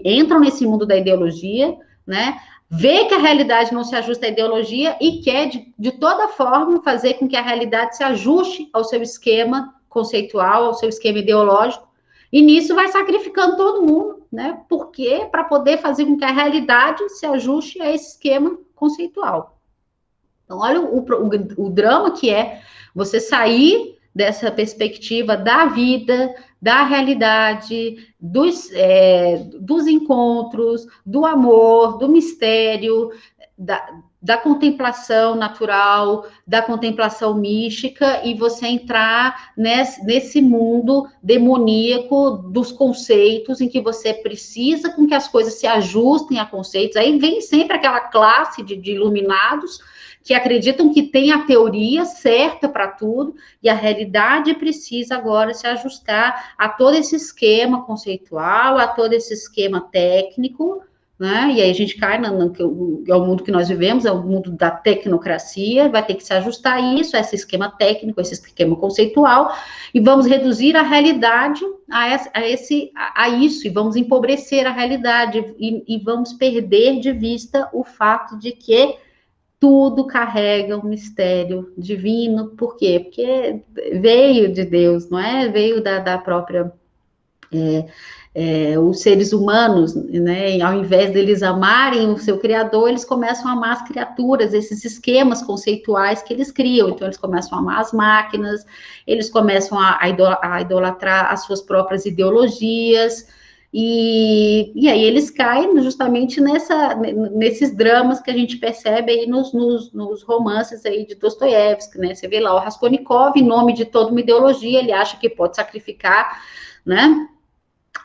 entram nesse mundo da ideologia, né, vê que a realidade não se ajusta à ideologia e quer, de toda forma, fazer com que a realidade se ajuste ao seu esquema conceitual, ao seu esquema ideológico, e nisso vai sacrificando todo mundo, né? Porque para poder fazer com que a realidade se ajuste a esse esquema conceitual. Então, olha o drama que é você sair dessa perspectiva da vida, da realidade, dos encontros, do amor, do mistério, da contemplação natural, da contemplação mística, e você entrar nesse mundo demoníaco dos conceitos, em que você precisa com que as coisas se ajustem a conceitos. Aí vem sempre aquela classe de iluminados que acreditam que tem a teoria certa para tudo, e a realidade precisa agora se ajustar a todo esse esquema conceitual, a todo esse esquema técnico, né? E aí a gente cai é o mundo que nós vivemos, é o mundo da tecnocracia, vai ter que se ajustar a isso, a esse esquema técnico, a esse esquema conceitual, e vamos reduzir a realidade a isso, e vamos empobrecer a realidade, e vamos perder de vista o fato de que tudo carrega um mistério divino. Por quê? Porque veio de Deus, não é? Veio da própria... os seres humanos, né, ao invés deles amarem o seu Criador, eles começam a amar as criaturas, esses esquemas conceituais que eles criam. Então, eles começam a amar as máquinas, eles começam a idolatrar as suas próprias ideologias, e aí eles caem justamente nesses dramas que a gente percebe aí nos romances aí de Dostoiévski, né? Você vê lá o Raskolnikov, em nome de toda uma ideologia, ele acha que pode sacrificar, né,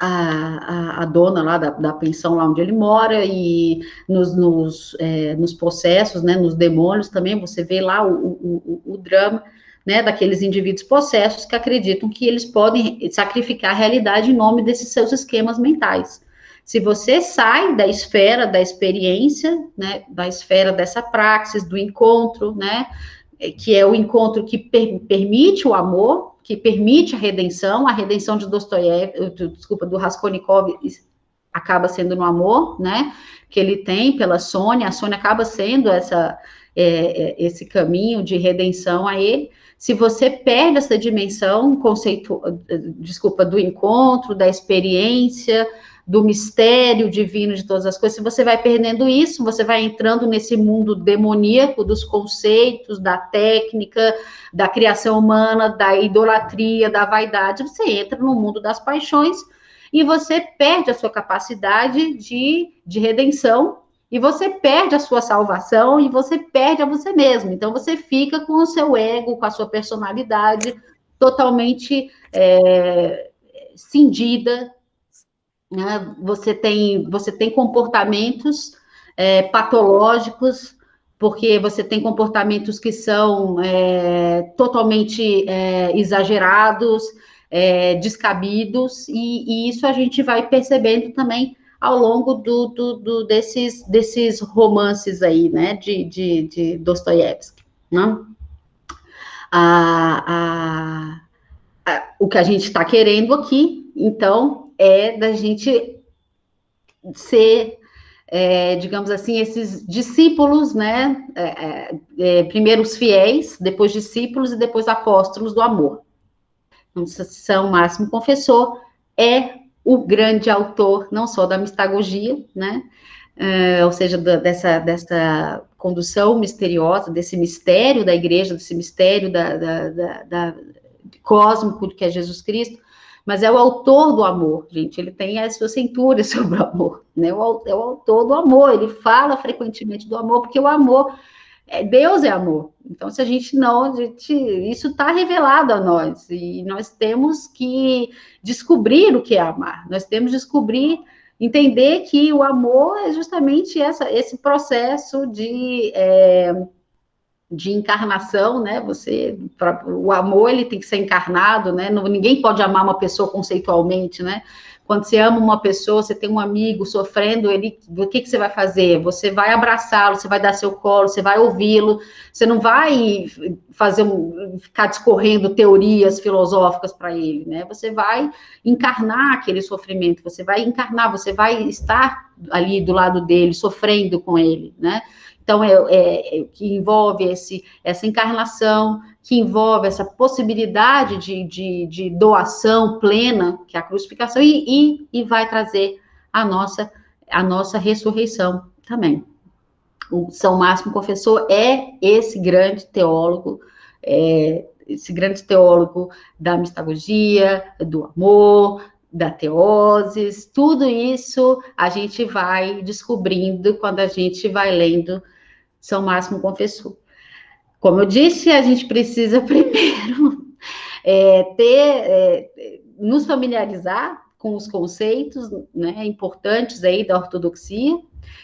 a dona lá da pensão lá onde ele mora, e nos processos, né, nos demônios também, você vê lá o drama, né, daqueles indivíduos possessos que acreditam que eles podem sacrificar a realidade em nome desses seus esquemas mentais. Se você sai da esfera da experiência, né, da esfera dessa praxis, do encontro, né, que é o encontro que permite o amor, que permite a redenção de Dostoiévski, desculpa, do Raskolnikov, acaba sendo no amor, né, que ele tem pela Sônia, a Sônia acaba sendo esse caminho de redenção a ele. Se você perde essa dimensão do encontro, da experiência, do mistério divino de todas as coisas, se você vai perdendo isso, você vai entrando nesse mundo demoníaco dos conceitos, da técnica, da criação humana, da idolatria, da vaidade, você entra no mundo das paixões, e você perde a sua capacidade de redenção, e você perde a sua salvação, e você perde a você mesmo. Então, você fica com o seu ego, com a sua personalidade totalmente cindida, né? Você tem comportamentos patológicos, porque você tem comportamentos que são totalmente exagerados, descabidos, e isso a gente vai percebendo também ao longo desses romances aí, né, de Dostoiévski, né? O que a gente está querendo aqui, então, é da gente ser, digamos assim, esses discípulos, né? Primeiro os fiéis, depois discípulos e depois apóstolos do amor. Então, São Máximo Confessor é o grande autor, não só da mistagogia, né? Ou seja, dessa condução misteriosa, desse mistério da igreja, desse mistério cósmico que é Jesus Cristo, mas é o autor do amor, gente. Ele tem as suas centúrias sobre o amor, né? É o autor do amor. Ele fala frequentemente do amor, porque o amor, Deus é amor. Então, se a gente não, isso está revelado a nós, e nós temos que descobrir o que é amar. Nós temos que entender que o amor é justamente esse processo de encarnação, né? O amor, ele tem que ser encarnado, né? Ninguém pode amar uma pessoa conceitualmente, né? Quando você ama uma pessoa, você tem um amigo sofrendo, o que você vai fazer? Você vai abraçá-lo, você vai dar seu colo, você vai ouvi-lo, você não vai ficar discorrendo teorias filosóficas para ele, né? Você vai encarnar aquele sofrimento, você vai estar ali do lado dele, sofrendo com ele, né? Então, que envolve essa encarnação, que envolve essa possibilidade de doação plena, que é a crucificação, e vai trazer a nossa ressurreição também. O São Máximo Confessor é esse grande teólogo, da mistagogia, do amor, da teoses, tudo isso a gente vai descobrindo quando a gente vai lendo São Máximo Confessor. Como eu disse, a gente precisa primeiro nos familiarizar com os conceitos, né, importantes aí da ortodoxia.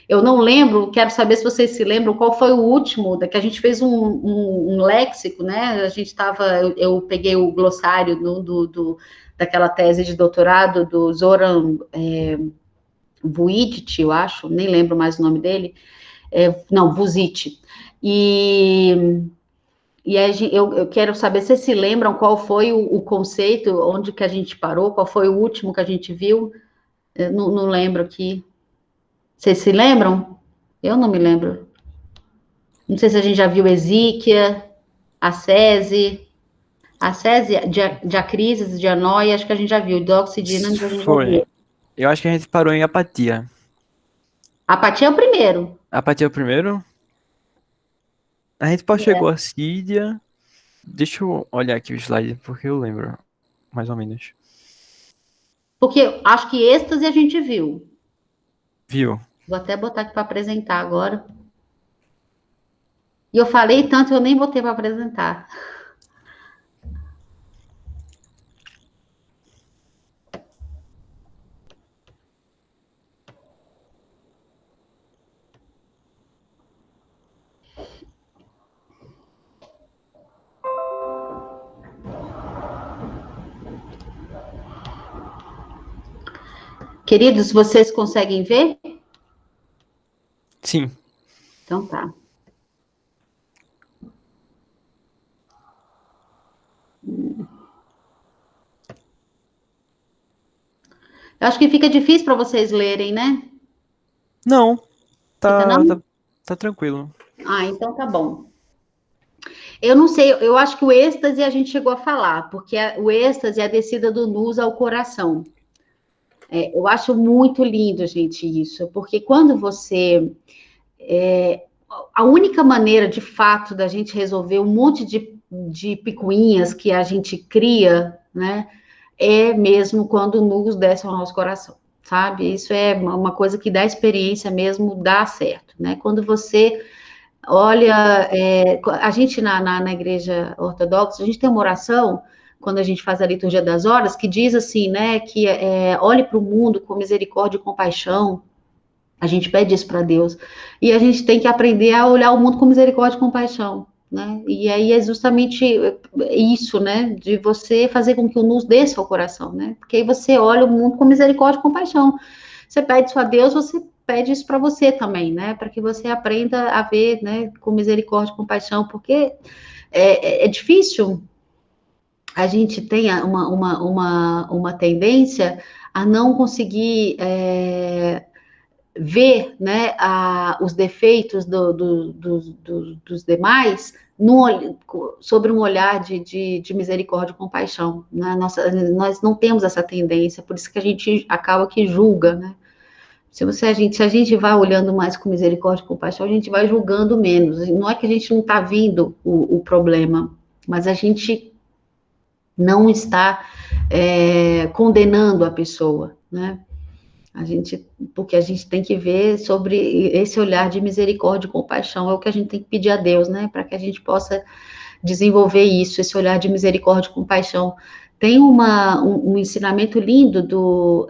Eu não lembro, quero saber se vocês se lembram qual foi o último, que a gente fez um léxico, né? A gente eu peguei o glossário daquela tese de doutorado do Zoran Vujic, eu acho, nem lembro mais o nome dele, Vujic. E aí, eu quero saber se vocês se lembram qual foi o conceito, onde que a gente parou, qual foi o último que a gente viu. Eu não lembro aqui. Vocês se lembram? Eu não me lembro. Não sei se a gente já viu Esíquia, a Cese, Diacrises, Dianóia, acho que a gente já viu. Doxidina, a gente já
Foi.
viu.
Eu acho que a gente parou em apatia.
Apatia é o primeiro.
Apatia é o primeiro? A gente chegou a Sídia. Deixa eu olhar aqui o slide, porque eu lembro, mais ou menos.
Porque acho que êxtase a gente viu.
Viu?
Vou até botar aqui para apresentar agora. E eu falei tanto, eu nem botei para apresentar. Queridos, vocês conseguem ver?
Sim.
Então tá. Eu acho que fica difícil para vocês lerem, né?
Não.
Fica
Tá,
não?
tá, tá tranquilo.
Ah, então tá bom. Eu não sei, eu acho que o êxtase a gente chegou a falar, porque o êxtase é a descida do nus ao coração. Eu acho muito lindo, gente, isso, porque quando você. A única maneira, de fato, da gente resolver um monte de picuinhas que a gente cria, né, é mesmo quando o nus desce ao nosso coração, sabe? Isso é uma coisa que dá experiência mesmo, dá certo, né? Quando você olha, a gente na igreja ortodoxa, a gente tem uma oração, quando a gente faz a liturgia das horas, que diz assim, né, que olhe para o mundo com misericórdia e compaixão. A gente pede isso para Deus. E a gente tem que aprender a olhar o mundo com misericórdia e compaixão, né? E aí é justamente isso, né, de você fazer com que o nos desça ao coração, né? Porque aí você olha o mundo com misericórdia e compaixão. Você pede isso a Deus, você pede isso para você também, né? Para que você aprenda a ver, né, com misericórdia e compaixão, porque é difícil. A gente tem uma tendência a não conseguir ver, né, os defeitos dos demais sobre um olhar de misericórdia e compaixão. Né? Nós não temos essa tendência, por isso que a gente acaba que julga, né? Se a gente vai olhando mais com misericórdia e compaixão, a gente vai julgando menos. Não é que a gente não está vendo o problema, mas a gente não está condenando a pessoa, né? Porque a gente tem que ver sobre esse olhar de misericórdia e compaixão, é o que a gente tem que pedir a Deus, né? Para que a gente possa desenvolver isso, esse olhar de misericórdia e compaixão. Tem um ensinamento lindo do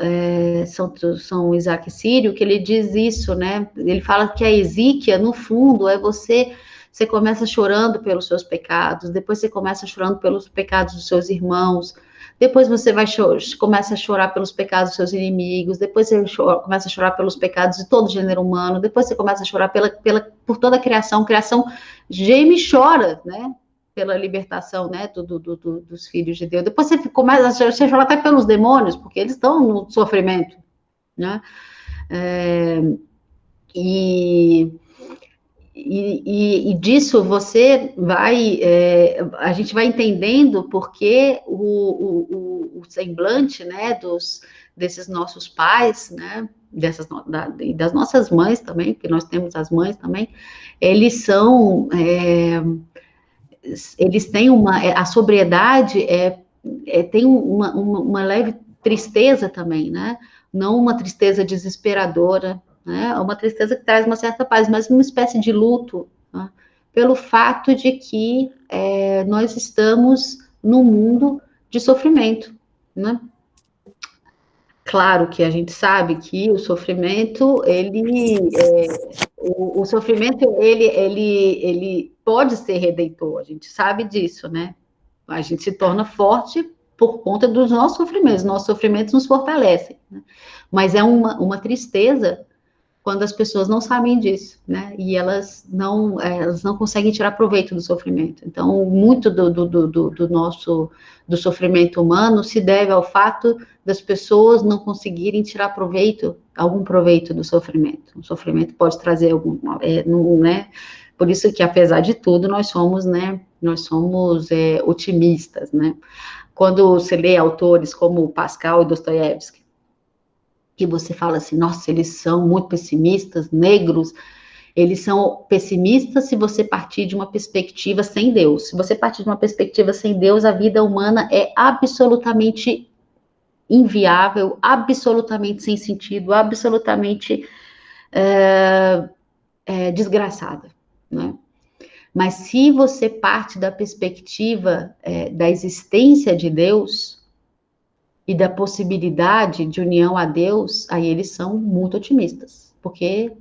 São Isaac Sírio, que ele diz isso, né? Ele fala que a exíquia, no fundo, é você começa chorando pelos seus pecados, depois você começa chorando pelos pecados dos seus irmãos, depois você começa a chorar pelos pecados dos seus inimigos, depois você começa a chorar pelos pecados de todo o gênero humano, depois você começa a chorar por toda a criação geme e chora, né? Pela libertação, né, dos filhos de Deus. Depois você começa a chorar até pelos demônios, porque eles estão no sofrimento, né? E disso você vai, a gente vai entendendo porque o semblante, né, desses nossos pais, né, e das nossas mães também, porque nós temos as mães também, eles são, eles têm a sobriedade tem uma leve tristeza também, né? Não uma tristeza desesperadora, né? É uma tristeza que traz uma certa paz, mas uma espécie de luto, né? Pelo fato de que nós estamos num mundo de sofrimento, né? Claro que a gente sabe que o sofrimento, o sofrimento, ele pode ser redentor, a gente sabe disso, né? A gente se torna forte por conta dos nossos sofrimentos nos fortalecem, né? Mas é uma tristeza quando as pessoas não sabem disso, né? E elas não conseguem tirar proveito do sofrimento. Então, muito do nosso do sofrimento humano se deve ao fato das pessoas não conseguirem tirar algum proveito do sofrimento. O sofrimento pode trazer né? Por isso que, apesar de tudo, nós somos, né? Nós somos otimistas, né? Quando você lê autores como Pascal e Dostoiévski, que você fala assim, nossa, eles são muito pessimistas, negros, eles são pessimistas se você partir de uma perspectiva sem Deus. Se você partir de uma perspectiva sem Deus, a vida humana é absolutamente inviável, absolutamente sem sentido, absolutamente desgraçada, né? Mas se você parte da perspectiva da existência de Deus e da possibilidade de união a Deus, aí eles são muito otimistas, porque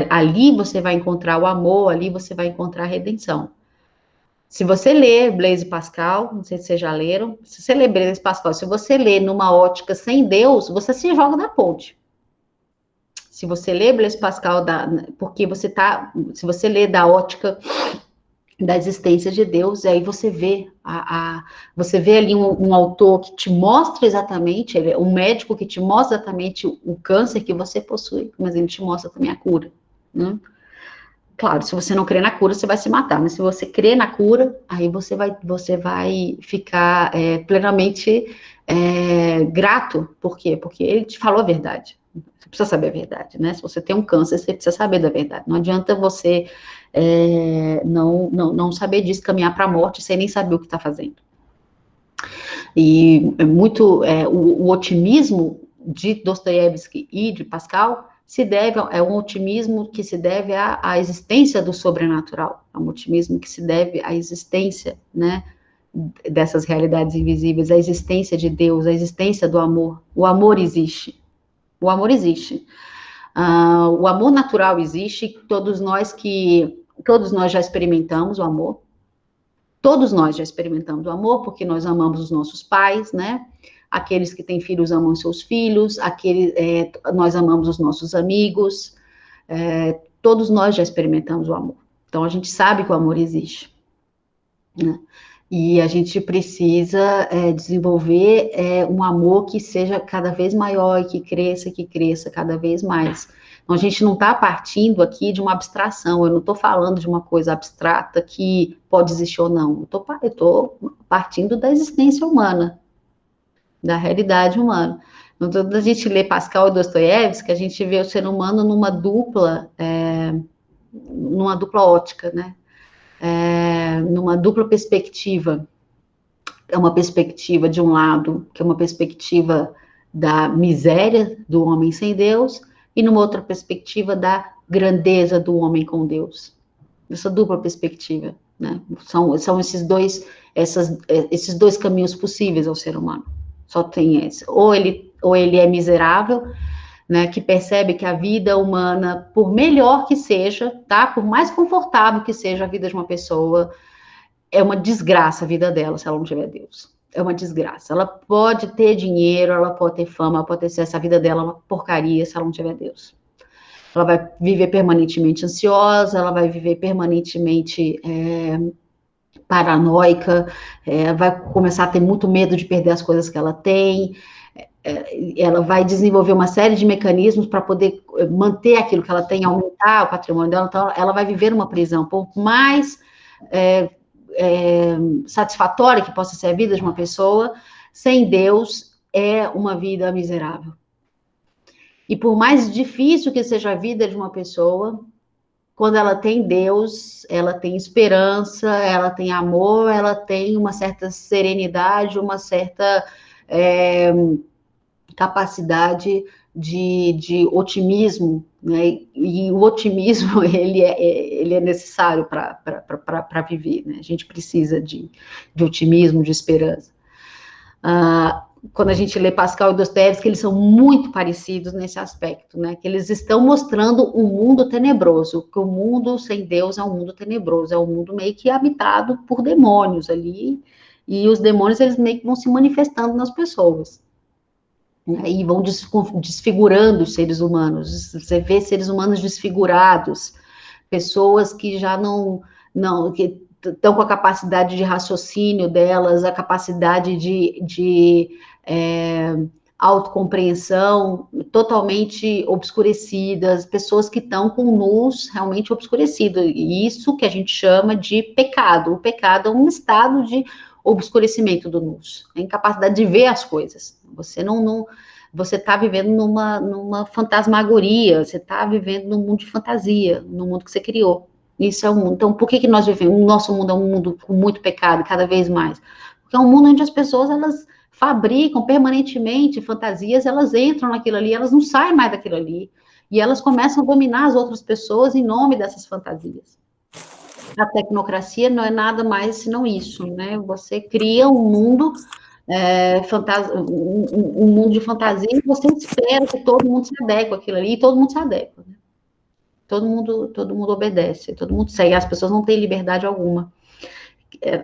ali você vai encontrar o amor, ali você vai encontrar a redenção. Se você ler Blaise Pascal, não sei se vocês já leram, se você ler Blaise Pascal, se você ler numa ótica sem Deus, você se joga da ponte. Se você ler Blaise Pascal, porque se você ler da ótica da existência de Deus, aí você vê você vê ali um autor que te mostra exatamente, ele é um médico que te mostra exatamente o câncer que você possui, mas ele te mostra também a cura, né? Claro, se você não crê na cura, você vai se matar, mas se você crê na cura, aí você vai ficar plenamente grato. Por quê? Porque ele te falou a verdade. Você precisa saber a verdade, né? Se você tem um câncer, você precisa saber da verdade. Não adianta você não saber disso, caminhar para a morte sem nem saber o que está fazendo. E o otimismo de Dostoiévski e de Pascal é um otimismo que se deve à existência do sobrenatural, é um otimismo que se deve à existência, né, dessas realidades invisíveis, à existência de Deus, à existência do amor. O amor existe. O amor existe. O amor natural existe, todos nós já experimentamos o amor. Todos nós já experimentamos o amor, porque nós amamos os nossos pais, né? Aqueles que têm filhos amam seus filhos, nós amamos os nossos amigos, todos nós já experimentamos o amor. Então, a gente sabe que o amor existe, né? E a gente precisa desenvolver um amor que seja cada vez maior e que cresça cada vez mais. Então, a gente não está partindo aqui de uma abstração, eu não estou falando de uma coisa abstrata que pode existir ou não, eu estou partindo da existência humana, da realidade humana. Então, quando a gente lê Pascal e Dostoiévski, a gente vê o ser humano numa dupla ótica, né? Numa dupla perspectiva. É uma perspectiva, de um lado, que é uma perspectiva da miséria do homem sem Deus, e numa outra perspectiva da grandeza do homem com Deus. Essa dupla perspectiva, né? São esses dois caminhos possíveis ao ser humano. Só tem esse. Ou ele é miserável, né, que percebe que a vida humana, por melhor que seja, tá? Por mais confortável que seja a vida de uma pessoa, é uma desgraça a vida dela se ela não tiver Deus. É uma desgraça. Ela pode ter dinheiro, ela pode ter fama, ela pode ter sucesso, a vida dela é uma porcaria se ela não tiver Deus. Ela vai viver permanentemente ansiosa, ela vai viver permanentemente paranoica, vai começar a ter muito medo de perder as coisas que ela tem, ela vai desenvolver uma série de mecanismos para poder manter aquilo que ela tem, aumentar o patrimônio dela, então ela vai viver numa prisão, por mais satisfatória que possa ser a vida de uma pessoa, sem Deus é uma vida miserável. E por mais difícil que seja a vida de uma pessoa, quando ela tem Deus, ela tem esperança, ela tem amor, ela tem uma certa serenidade, uma certa capacidade de otimismo, né? E o otimismo, ele é necessário para viver, né? A gente precisa de otimismo, de esperança. Quando a gente lê Pascal e Dostoiévski, eles são muito parecidos nesse aspecto, né? Que eles estão mostrando um mundo tenebroso, que o mundo sem Deus é um mundo tenebroso, é um mundo meio que habitado por demônios ali, e os demônios, eles meio que vão se manifestando nas pessoas, né? E vão desfigurando os seres humanos. Você vê seres humanos desfigurados, pessoas que já não que estão com a capacidade de raciocínio delas, a capacidade de autocompreensão totalmente obscurecidas, pessoas que estão com luz realmente obscurecida, e isso que a gente chama de pecado. O pecado é um estado de obscurecimento do luz, a incapacidade de ver as coisas. Você você está vivendo numa fantasmagoria, você está vivendo num mundo de fantasia, no mundo que você criou. Isso é o mundo. Então, por que nós vivemos? O nosso mundo é um mundo com muito pecado, cada vez mais. Porque é um mundo onde as pessoas, elas fabricam permanentemente fantasias, elas entram naquilo ali, elas não saem mais daquilo ali. E elas começam a dominar as outras pessoas em nome dessas fantasias. A tecnocracia não é nada mais senão isso, né? Você cria um mundo um mundo de fantasia e você espera que todo mundo se adeque àquilo ali, e todo mundo se adequa. Né? Todo mundo obedece, todo mundo segue. As pessoas não têm liberdade alguma.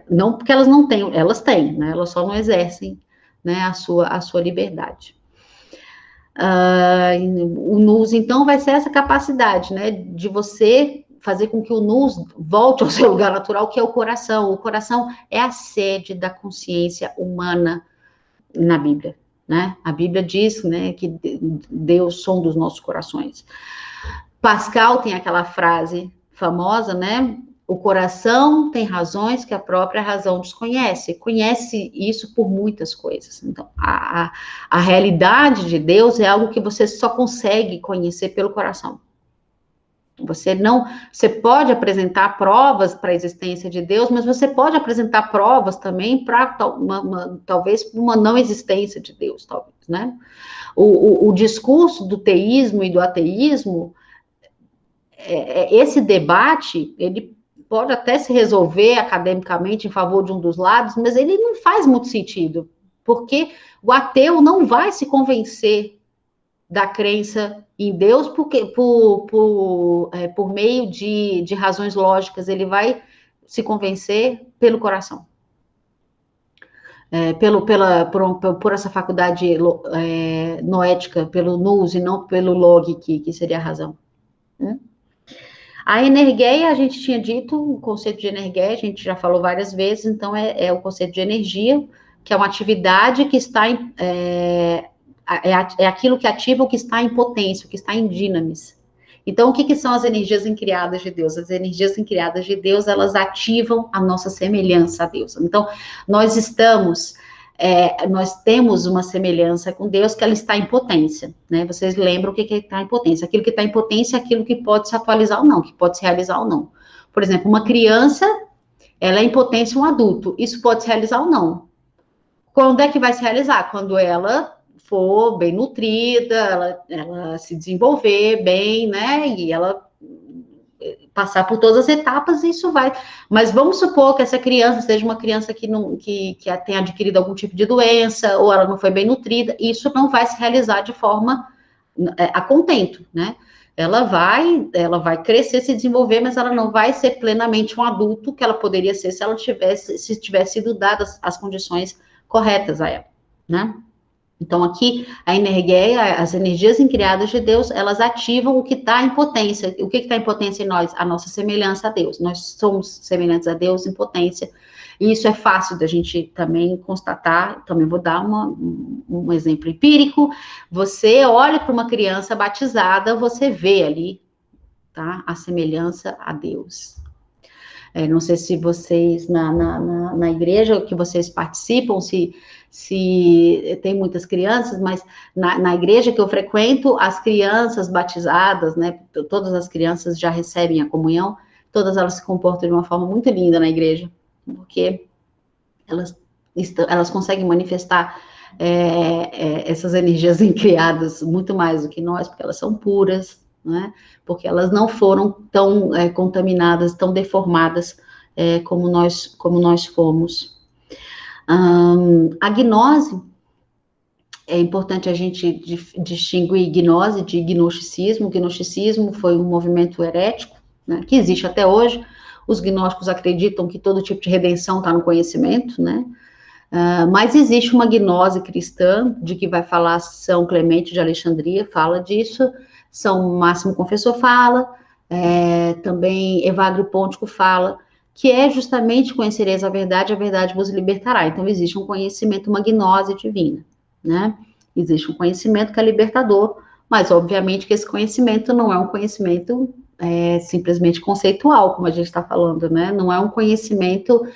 Não porque elas não têm, elas têm, né? Elas só não exercem, né, a sua liberdade. O NUS, então, vai ser essa capacidade, né, de você fazer com que o NUS volte ao seu lugar natural, que é o coração. O coração é a sede da consciência humana na Bíblia, né? A Bíblia diz, né, que Deus sonda os nossos corações. Pascal tem aquela frase famosa, né? O coração tem razões que a própria razão desconhece. Conhece isso por muitas coisas. Então, a realidade de Deus é algo que você só consegue conhecer pelo coração. Você pode apresentar provas para a existência de Deus, mas você pode apresentar provas também para talvez uma não existência de Deus, talvez, né? O discurso do teísmo e do ateísmo, esse debate, ele pode até se resolver academicamente em favor de um dos lados, mas ele não faz muito sentido, porque o ateu não vai se convencer da crença em Deus por meio de razões lógicas, ele vai se convencer pelo coração. Por essa faculdade noética, pelo nous e não pelo log, que seria a razão. A energeia, a gente tinha dito, o conceito de energeia, a gente já falou várias vezes, então é o conceito de energia, que é uma atividade que está é aquilo que ativa o que está em potência, o que está em dinamis. Então, o que são as energias incriadas de Deus? As energias incriadas de Deus, elas ativam a nossa semelhança a Deus. Então, nós temos uma semelhança com Deus que ela está em potência, né? Vocês lembram o que está em potência? Aquilo que está em potência é aquilo que pode se atualizar ou não, que pode se realizar ou não. Por exemplo, uma criança, ela é em potência um adulto. Isso pode se realizar ou não. Quando é que vai se realizar? Quando ela for bem nutrida, ela se desenvolver bem, né? E ela passar por todas as etapas, isso vai. Mas vamos supor que essa criança seja uma criança que tenha adquirido algum tipo de doença, ou ela não foi bem nutrida, isso não vai se realizar de forma a contento, né? Ela vai crescer, se desenvolver, mas ela não vai ser plenamente um adulto que ela poderia ser se tivesse sido dadas as condições corretas a ela, né? Então, aqui, a energia, as energias incriadas de Deus, elas ativam o que está em potência. O que está em potência em nós? A nossa semelhança a Deus. Nós somos semelhantes a Deus em potência. E isso é fácil da gente também constatar. Também vou dar um exemplo empírico. Você olha para uma criança batizada, você vê ali, tá? A semelhança a Deus. Não sei se vocês, na igreja que vocês participam, se se tem muitas crianças, mas na igreja que eu frequento, as crianças batizadas, né, todas as crianças já recebem a comunhão, todas elas se comportam de uma forma muito linda na igreja, porque elas conseguem manifestar essas energias incriadas muito mais do que nós, porque elas são puras, né? Porque elas não foram tão contaminadas, tão deformadas como nós fomos. A gnose, é importante a gente distinguir gnose de gnosticismo. O gnosticismo foi um movimento herético, né, que existe até hoje. Os gnósticos acreditam que todo tipo de redenção está no conhecimento, né? Mas existe uma gnose cristã, de que vai falar São Clemente de Alexandria, fala disso, São Máximo Confessor fala, também Evagrio Pontico fala, que é justamente conhecereis a verdade vos libertará. Então, existe um conhecimento, uma gnose divina, né? Existe um conhecimento que é libertador, mas, obviamente, que esse conhecimento não é um conhecimento simplesmente conceitual, como a gente está falando, né? Não é um conhecimento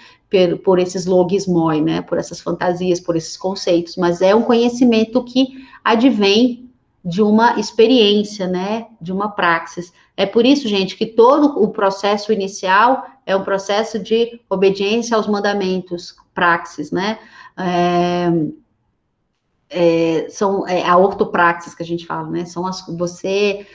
por esses logismoi, né? Por essas fantasias, por esses conceitos, mas é um conhecimento que advém de uma experiência, né? De uma praxis. É por isso, gente, que todo o processo inicial é um processo de obediência aos mandamentos, praxis, né? São a ortopraxis que a gente fala, né? São você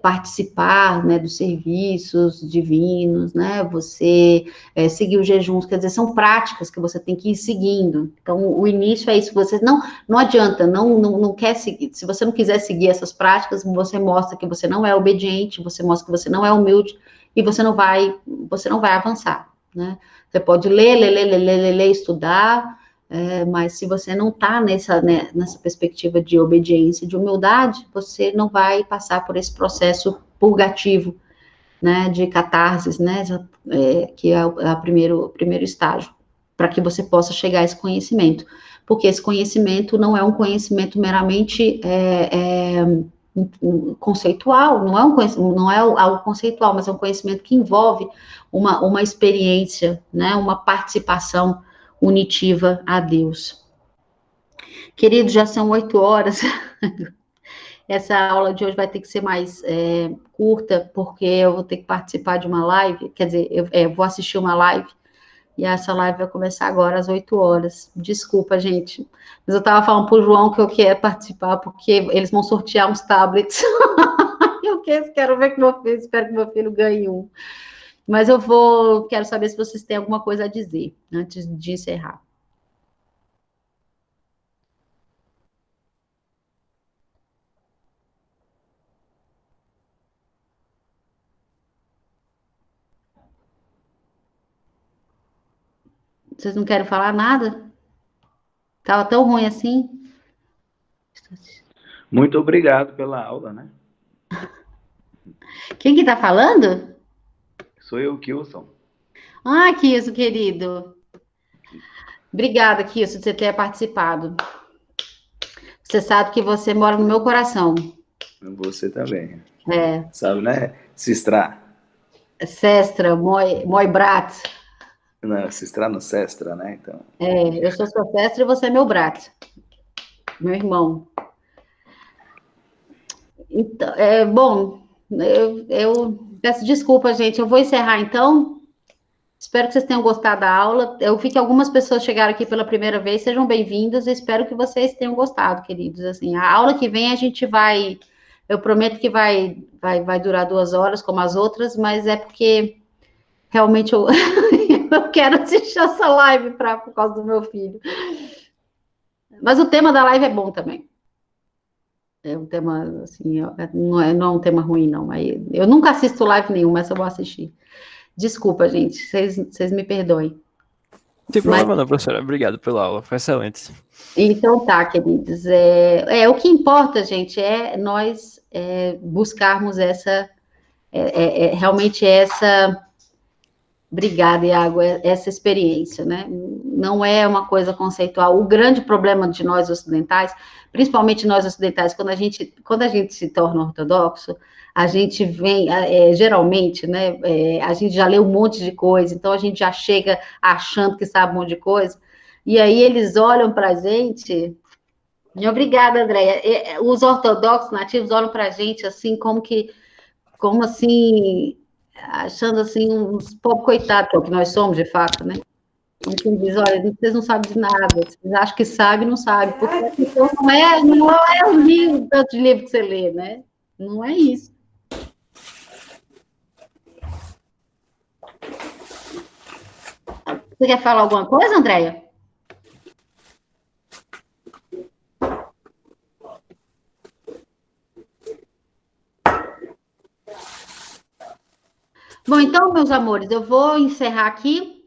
participar, né, dos serviços divinos, né? Você seguir os jejuns, quer dizer, são práticas que você tem que ir seguindo. Então, o início é isso. Você não adianta, não quer seguir. Se você não quiser seguir essas práticas, você mostra que você não é obediente, você mostra que você não é humilde e você não vai avançar, né? Você pode ler, estudar. Mas se você não está nessa perspectiva de obediência, de humildade, você não vai passar por esse processo purgativo, né, de catarses, né, que é o primeiro estágio, para que você possa chegar a esse conhecimento. Porque esse conhecimento não é um conhecimento meramente conceitual, não é algo conceitual, mas é um conhecimento que envolve uma experiência, né, uma participação unitiva a Deus. Queridos, já são 8 horas. Essa aula de hoje vai ter que ser mais curta, porque eu vou ter que participar de uma live, quer dizer, eu vou assistir uma live, e essa live vai começar agora às 8 horas. Desculpa, gente, mas eu estava falando para o João que eu quero participar, porque eles vão sortear uns tablets. Eu quero ver que meu filho, espero que meu filho ganhe um. Mas quero saber se vocês têm alguma coisa a dizer, antes de encerrar. Vocês não querem falar nada? Tava tão ruim assim?
Muito obrigado pela aula, né?
Quem que tá falando?
Sou eu, Kilson.
Ah, Kilson, querido. Obrigada, Kilson, de você ter participado. Você sabe que você mora no meu coração.
Você também.
É.
Sabe, né? Sistra.
Sestra, moi brat.
Não, Sistra no Sestra, né? Então.
Eu sou sua sestra e você é meu brat. Meu irmão. Então, bom, eu peço desculpa, gente. Eu vou encerrar, então. Espero que vocês tenham gostado da aula. Eu vi que algumas pessoas chegaram aqui pela primeira vez. Sejam bem-vindos. Espero que vocês tenham gostado, queridos. Assim, a aula que vem a gente vai... Eu prometo que vai durar 2 horas, como as outras, mas é porque realmente eu quero assistir essa live por causa do meu filho. Mas o tema da live é bom também. É um tema, assim, não é um tema ruim, não. Eu nunca assisto live nenhuma, essa eu vou assistir. Desculpa, gente, vocês me perdoem.
Não tem problema não, professora. Obrigado pela aula, foi excelente. Então
tá, queridos. O que importa, gente, é nós buscarmos realmente essa... Obrigada, Iago, essa experiência, né? Não é uma coisa conceitual. O grande problema de nós ocidentais, principalmente nós ocidentais, quando a gente se torna ortodoxo, a gente vem, geralmente, né? A gente já leu um monte de coisa, então a gente já chega achando que sabe um monte de coisa. E aí eles olham para a gente. E obrigada, Andréia. Os ortodoxos nativos olham para a gente assim, como assim, achando assim, uns pobre coitados, que é o que nós somos, de fato, né? Como quem diz, olha, vocês não sabem de nada, vocês acham que sabem, não sabem, porque a questão não é o livro, tanto de livro que você lê, né? Não é isso. Você quer falar alguma coisa, Andréia? Bom, então, meus amores, eu vou encerrar aqui.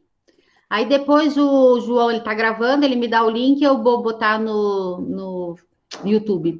Aí depois o João, ele tá gravando, ele me dá o link e eu vou botar no YouTube.